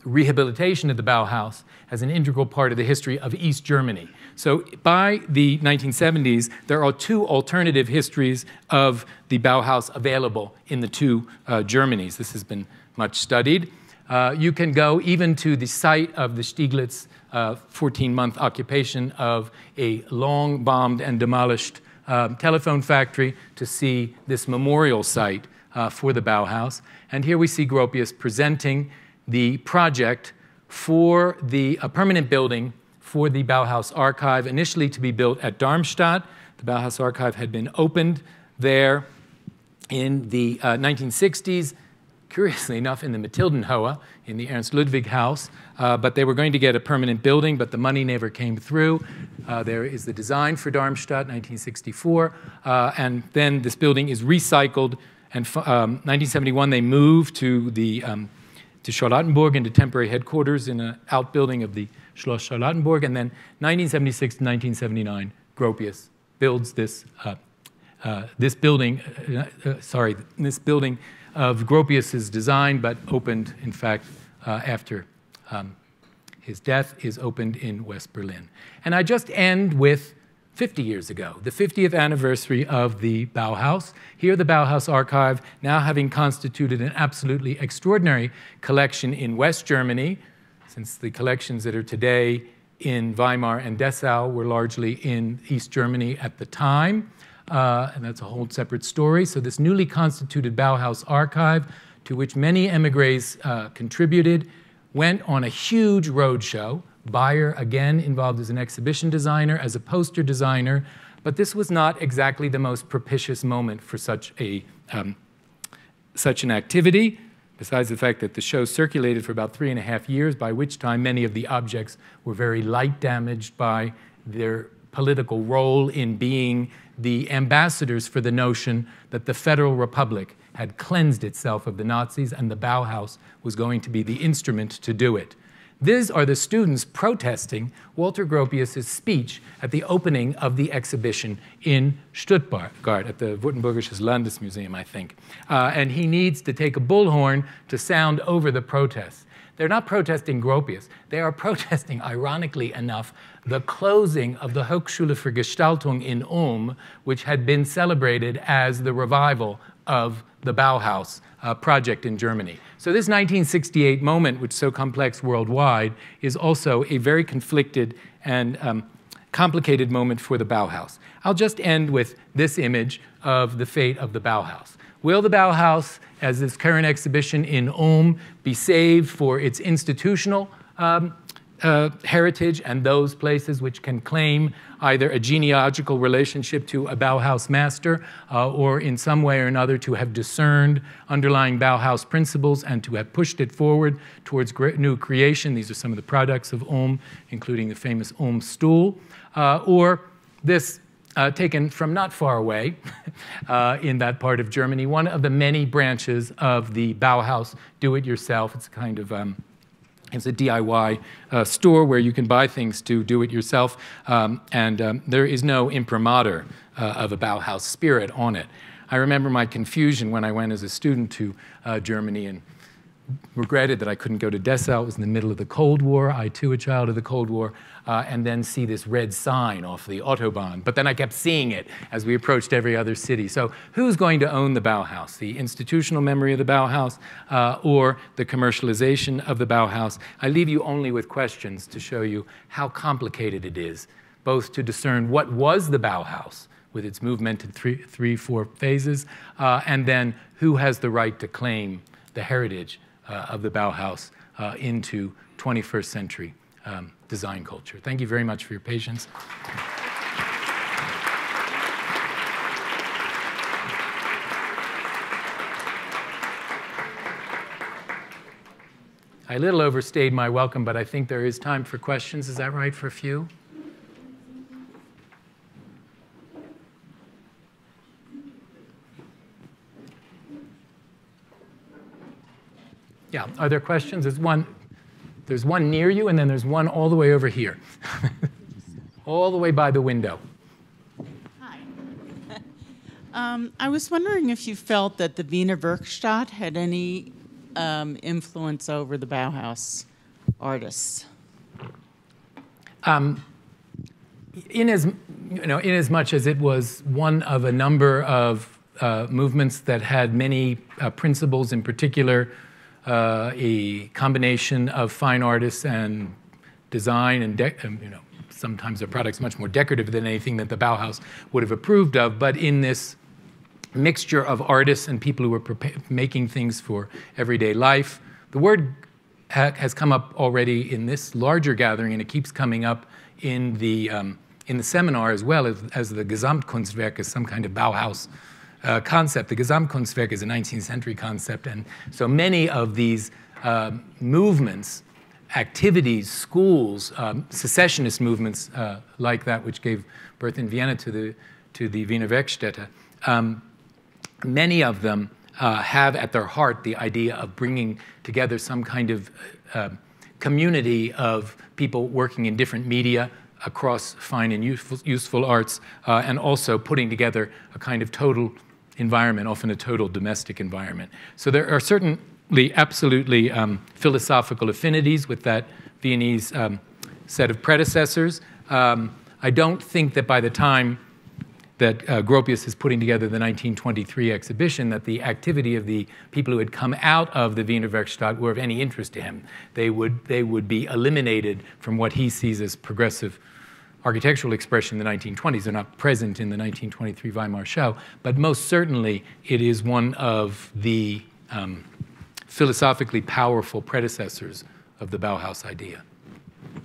rehabilitation of the Bauhaus as an integral part of the history of East Germany. So by the 1970s, there are two alternative histories of the Bauhaus available in the two Germanys. This has been much studied. You can go even to the site of the Stieglitz 14-month occupation of a long bombed and demolished telephone factory to see this memorial site for the Bauhaus. And here we see Gropius presenting the project for a permanent building for the Bauhaus Archive, initially to be built at Darmstadt. The Bauhaus Archive had been opened there in the 1960s, curiously enough, in the Mathildenhohe, in the Ernst Ludwig House, but they were going to get a permanent building, but the money never came through. There is the design for Darmstadt, 1964, and then this building is recycled, and 1971 they moved to Charlottenburg into temporary headquarters in an outbuilding of the Schloss Charlottenburg, and then 1976 to 1979, Gropius builds this building of Gropius's design, but opened, in fact, after his death, is opened in West Berlin. And I just end with 50 years ago, the 50th anniversary of the Bauhaus. Here, the Bauhaus Archive, now having constituted an absolutely extraordinary collection in West Germany, since the collections that are today in Weimar and Dessau were largely in East Germany at the time. And that's a whole separate story. So this newly constituted Bauhaus Archive, to which many émigrés contributed, went on a huge roadshow, Beyer, again, involved as an exhibition designer, as a poster designer, but this was not exactly the most propitious moment for such an activity, besides the fact that the show circulated for about 3.5 years, by which time many of the objects were very light damaged by their political role in being the ambassadors for the notion that the Federal Republic had cleansed itself of the Nazis and the Bauhaus was going to be the instrument to do it. These are the students protesting Walter Gropius's speech at the opening of the exhibition in Stuttgart at the Württembergisches Landesmuseum, I think. And he needs to take a bullhorn to sound over the protests. They're not protesting Gropius. They are protesting, ironically enough, the closing of the Hochschule für Gestaltung in Ulm, which had been celebrated as the revival of the Bauhaus project in Germany. So this 1968 moment, which is so complex worldwide, is also a very conflicted and complicated moment for the Bauhaus. I'll just end with this image of the fate of the Bauhaus. Will the Bauhaus, as this current exhibition in Ulm, be saved for its institutional heritage and those places which can claim either a genealogical relationship to a Bauhaus master or in some way or another to have discerned underlying Bauhaus principles and to have pushed it forward towards new creation? These are some of the products of Ulm, including the famous Ulm stool. Or this, taken from not far away in that part of Germany, one of the many branches of the Bauhaus do-it-yourself. It's a kind of it's a DIY store where you can buy things to do it yourself, and there is no imprimatur of a Bauhaus spirit on it. I remember my confusion when I went as a student to Germany and regretted that I couldn't go to Dessau. It was in the middle of the Cold War. I, too, a child of the Cold War, and then see this red sign off the Autobahn. But then I kept seeing it as we approached every other city. So who's going to own the Bauhaus? The institutional memory of the Bauhaus or the commercialization of the Bauhaus? I leave you only with questions to show you how complicated it is, both to discern what was the Bauhaus with its movement in three, four phases, and then who has the right to claim the heritage of the Bauhaus into 21st century design culture. Thank you very much for your patience. I a little overstayed my welcome, but I think there is time for questions. Is that right, for a few? Yeah, are there questions? There's one near you, and then there's one all the way over here. All the way by the window. Hi. I was wondering if you felt that the Wiener Werkstatt had any influence over the Bauhaus artists. In as much as it was one of a number of movements that had many principles, in particular a combination of fine artists and design and sometimes their products much more decorative than anything that the Bauhaus would have approved of. But in this mixture of artists and people who were making things for everyday life, the word has come up already in this larger gathering, and it keeps coming up in the seminar as well as the Gesamtkunstwerk is some kind of Bauhaus concept. The Gesamtkunstwerk is a 19th century concept, and so many of these movements, activities, schools, secessionist movements like that which gave birth in Vienna to the Wiener Werkstätte, many of them have at their heart the idea of bringing together some kind of community of people working in different media across fine and useful arts, and also putting together a kind of total environment, often a total domestic environment. So there are certainly absolutely philosophical affinities with that Viennese set of predecessors. I don't think that by the time that Gropius is putting together the 1923 exhibition, that the activity of the people who had come out of the Wiener Werkstatt were of any interest to him. They would be eliminated from what he sees as progressive architectural expression in the 1920s. They're not present in the 1923 Weimar show, but most certainly it is one of the philosophically powerful predecessors of the Bauhaus idea.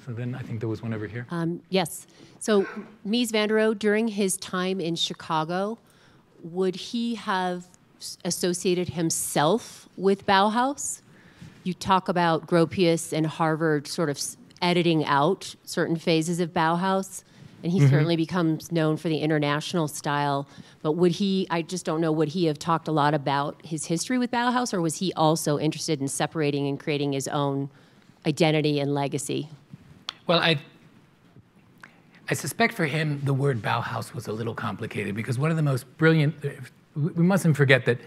So then I think there was one over here. Yes. So Mies Van der Rohe, during his time in Chicago, would he have associated himself with Bauhaus? You talk about Gropius and Harvard sort of editing out certain phases of Bauhaus, and he certainly becomes known for the international style. But would he, I just don't know, would he have talked a lot about his history with Bauhaus, or was he also interested in separating and creating his own identity and legacy? Well, I suspect for him the word Bauhaus was a little complicated, because one of the most brilliant, we mustn't forget that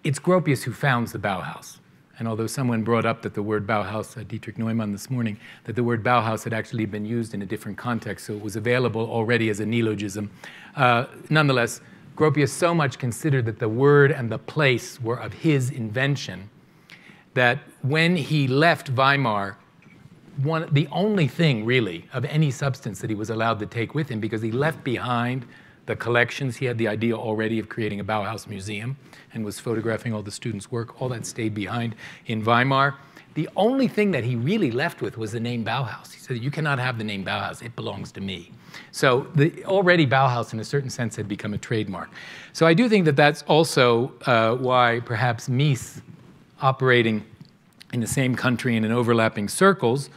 it's Gropius who founds the Bauhaus. And although someone brought up that the word Bauhaus, Dietrich Neumann this morning, that the word Bauhaus had actually been used in a different context, so it was available already as a neologism. Nonetheless, Gropius so much considered that the word and the place were of his invention that when he left Weimar, the only thing really of any substance that he was allowed to take with him, because he left behind the collections. He had the idea already of creating a Bauhaus museum and was photographing all the students' work. All that stayed behind in Weimar. The only thing that he really left with was the name Bauhaus. He said, you cannot have the name Bauhaus, it belongs to me. So already Bauhaus, in a certain sense, had become a trademark. So I do think that that's also why perhaps Mies, operating in the same country and in overlapping circles,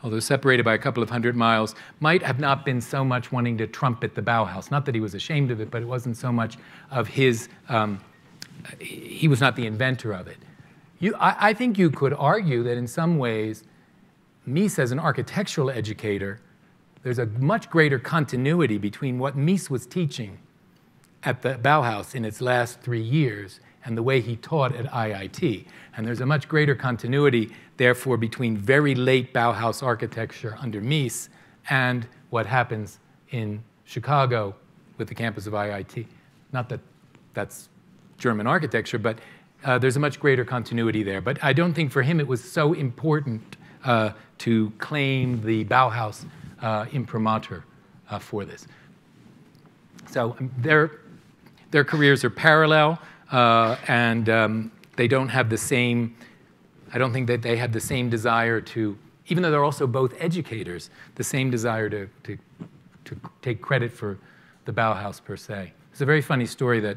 although separated by a couple of 100 miles, might have not been so much wanting to trumpet the Bauhaus. Not that he was ashamed of it, but it wasn't so much of his, he was not the inventor of it. I think you could argue that in some ways, Mies as an architectural educator, there's a much greater continuity between what Mies was teaching at the Bauhaus in its last 3 years and the way he taught at IIT. And there's a much greater continuity, therefore, between very late Bauhaus architecture under Mies and what happens in Chicago with the campus of IIT. Not that that's German architecture, but there's a much greater continuity there. But I don't think for him it was so important to claim the Bauhaus imprimatur for this. So their careers are parallel, and they don't have the same, I don't think that they have the same desire to, even though they're also both educators, the same desire to take credit for the Bauhaus per se. It's a very funny story that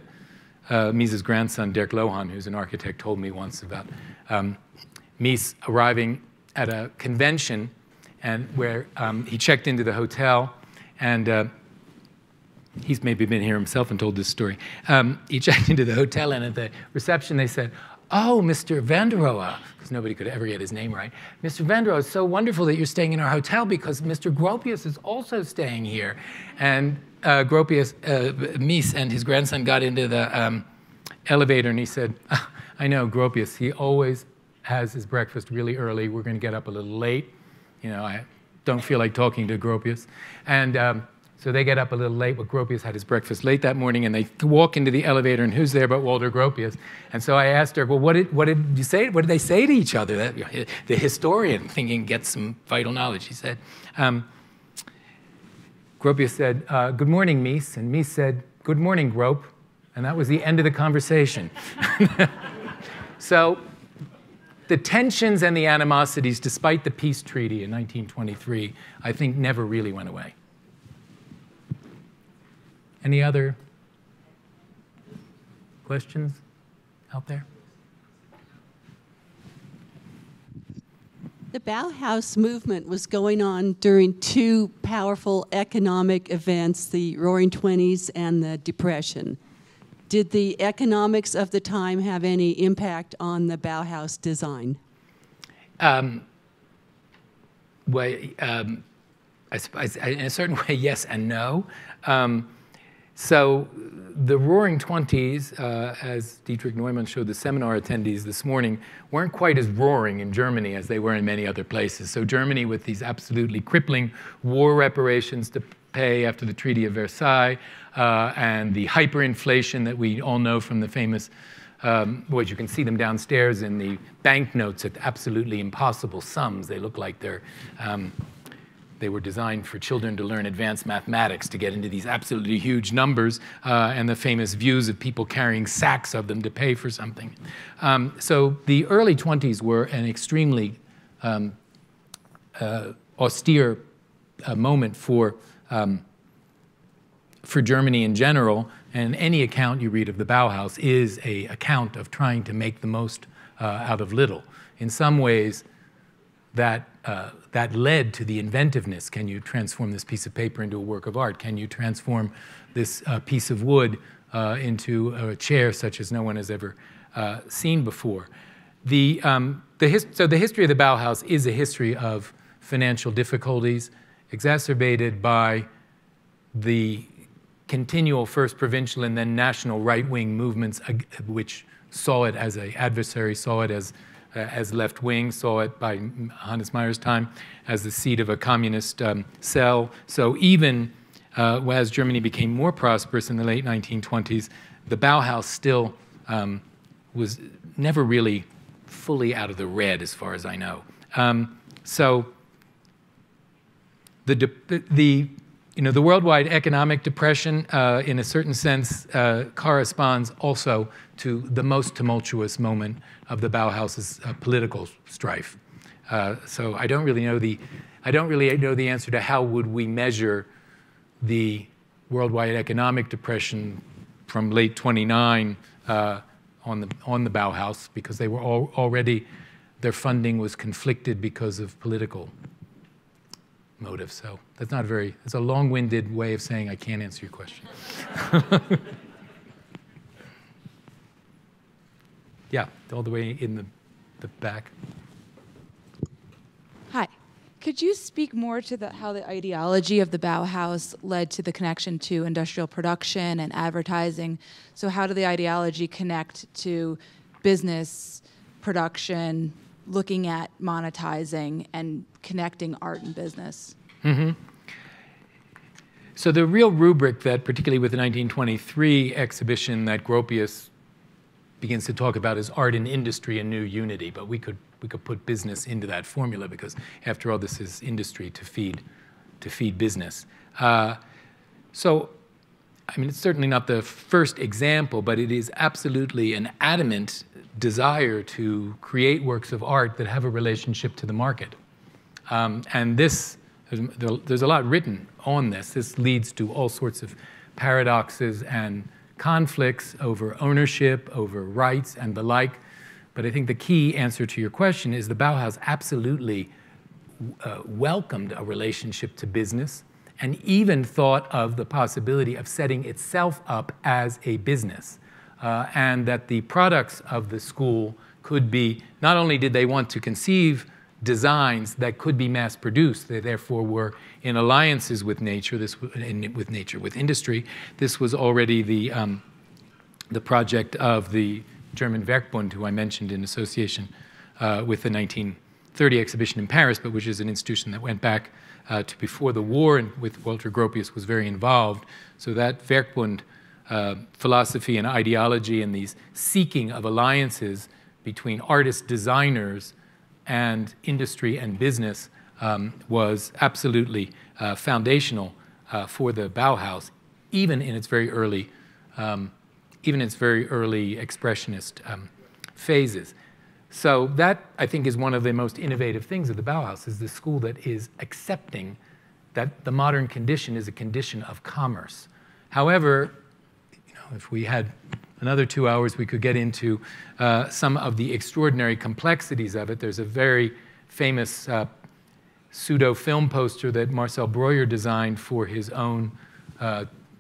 Mies's grandson, Dirk Lohan, who's an architect, told me once about Mies arriving at a convention and where he checked into the hotel, and he's maybe been here himself and told this story. He checked into the hotel, and at the reception they said, "Oh, Mr. Van der Rohe," because nobody could ever get his name right. "Mr. Van der Rohe, it's so wonderful that you're staying in our hotel because Mr. Gropius is also staying here." And Gropius, Mies and his grandson got into the elevator, and he said, "I know, Gropius, he always has his breakfast really early. We're going to get up a little late. You know, I don't feel like talking to Gropius." And so they get up a little late, but Gropius had his breakfast late that morning, and they walk into the elevator, and who's there but Walter Gropius? And so I asked her, "Well, what did you say? What did they say to each other?" The historian, thinking gets some vital knowledge. He said, Gropius said, "Good morning, Mies," and Mies said, "Good morning, Grop," and that was the end of the conversation. So the tensions and the animosities, despite the peace treaty in 1923, I think never really went away. Any other questions out there? The Bauhaus movement was going on during two powerful economic events, the Roaring Twenties and the Depression. Did the economics of the time have any impact on the Bauhaus design? Well, in a certain way, yes and no. So the Roaring Twenties, as Dietrich Neumann showed the seminar attendees this morning, weren't quite as roaring in Germany as they were in many other places. So Germany, with these absolutely crippling war reparations to pay after the Treaty of Versailles, and the hyperinflation that we all know from the famous, well, you can see them downstairs in the banknotes at absolutely impossible sums. They look like they were designed for children to learn advanced mathematics to get into these absolutely huge numbers, and the famous views of people carrying sacks of them to pay for something. So the early 20s were an extremely austere moment for Germany in general, and any account you read of the Bauhaus is an account of trying to make the most out of little. In some ways, that led to the inventiveness. Can you transform this piece of paper into a work of art? Can you transform this piece of wood into a chair such as no one has ever seen before? So the history of the Bauhaus is a history of financial difficulties exacerbated by the continual first provincial and then national right-wing movements, which saw it as an adversary, saw it as left-wing, saw it by Hannes Meyer's time as the seat of a communist cell. So even as Germany became more prosperous in the late 1920s, the Bauhaus still was never really fully out of the red, as far as I know. So the worldwide economic depression, in a certain sense, corresponds also to the most tumultuous moment of the Bauhaus's political strife. So I don't really know the answer to how would we measure the worldwide economic depression from late '29 on the Bauhaus, because they were already, their funding was conflicted because of political motive. So that's not very, it's a long-winded way of saying I can't answer your question. Yeah, all the way in the back. Hi. Could you speak more to how the ideology of the Bauhaus led to the connection to industrial production and advertising? So how did the ideology connect to business, production, looking at monetizing and connecting art and business? Mm-hmm. So the real rubric that, particularly with the 1923 exhibition, that Gropius begins to talk about is art and industry and new unity, but we could put business into that formula because, after all, this is industry to feed business. So, I mean, it's certainly not the first example, but it is absolutely an adamant desire to create works of art that have a relationship to the market. And this, there's a lot written on this. This leads to all sorts of paradoxes and conflicts over ownership, over rights, and the like. But I think the key answer to your question is the Bauhaus absolutely welcomed a relationship to business and even thought of the possibility of setting itself up as a business. And that the products of the school could be, not only did they want to conceive designs that could be mass-produced, they therefore were in alliances with nature, with industry. This was already the project of the German Werkbund, who I mentioned in association with the 1930 exhibition in Paris, but which is an institution that went back to before the war, and with Walter Gropius was very involved. So that Werkbund philosophy and ideology and these seeking of alliances between artists, designers, and industry and business was absolutely foundational for the Bauhaus, even in its very early expressionist phases. So that, I think, is one of the most innovative things of the Bauhaus, is the school that is accepting that the modern condition is a condition of commerce. However, if we had another 2 hours, we could get into some of the extraordinary complexities of it. There's a very famous pseudo-film poster that Marcel Breuer designed for his own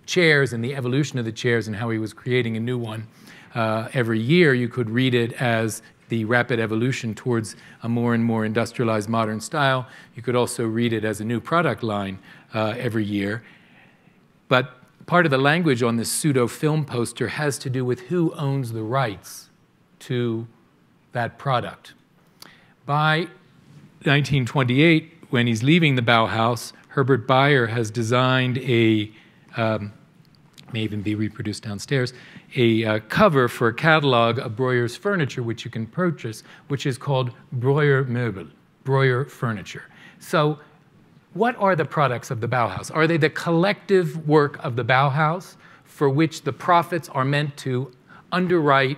chairs and the evolution of the chairs and how he was creating a new one every year. You could read it as the rapid evolution towards a more and more industrialized modern style. You could also read it as a new product line every year. But part of the language on this pseudo-film poster has to do with who owns the rights to that product. By 1928, when he's leaving the Bauhaus, Herbert Bayer has designed a, may even be reproduced downstairs, a cover for a catalog of Breuer's furniture, which you can purchase, which is called Breuer Möbel, Breuer Furniture. So what are the products of the Bauhaus? Are they the collective work of the Bauhaus, for which the profits are meant to underwrite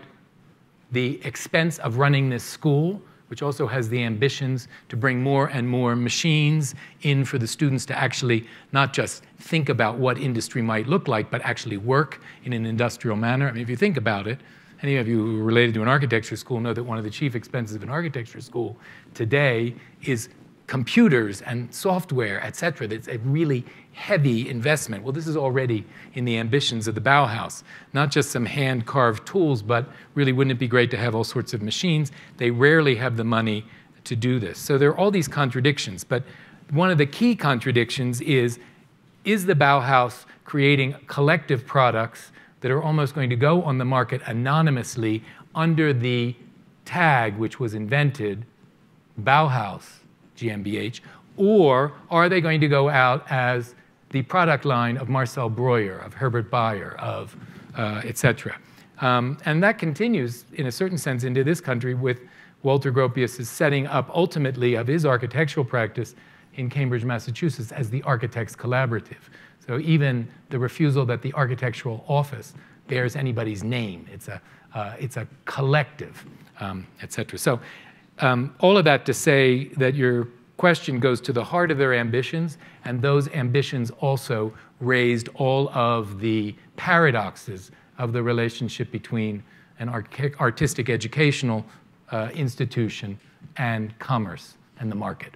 the expense of running this school, which also has the ambitions to bring more and more machines in for the students to actually not just think about what industry might look like, but actually work in an industrial manner. I mean, if you think about it, any of you who are related to an architecture school know that one of the chief expenses of an architecture school today is computers and software, et cetera. That's a really heavy investment. Well, this is already in the ambitions of the Bauhaus. Not just some hand-carved tools, but really wouldn't it be great to have all sorts of machines? They rarely have the money to do this. So there are all these contradictions, but one of the key contradictions is the Bauhaus creating collective products that are almost going to go on the market anonymously under the tag which was invented, Bauhaus GmbH, or are they going to go out as the product line of Marcel Breuer, of Herbert Bayer, of et cetera? And that continues, in a certain sense, into this country with Walter Gropius' setting up, ultimately, of his architectural practice in Cambridge, Massachusetts, as the Architects Collaborative. So even the refusal that the architectural office bears anybody's name, it's a collective, et cetera. So all of that to say that your question goes to the heart of their ambitions, and those ambitions also raised all of the paradoxes of the relationship between an artistic educational institution and commerce and the market.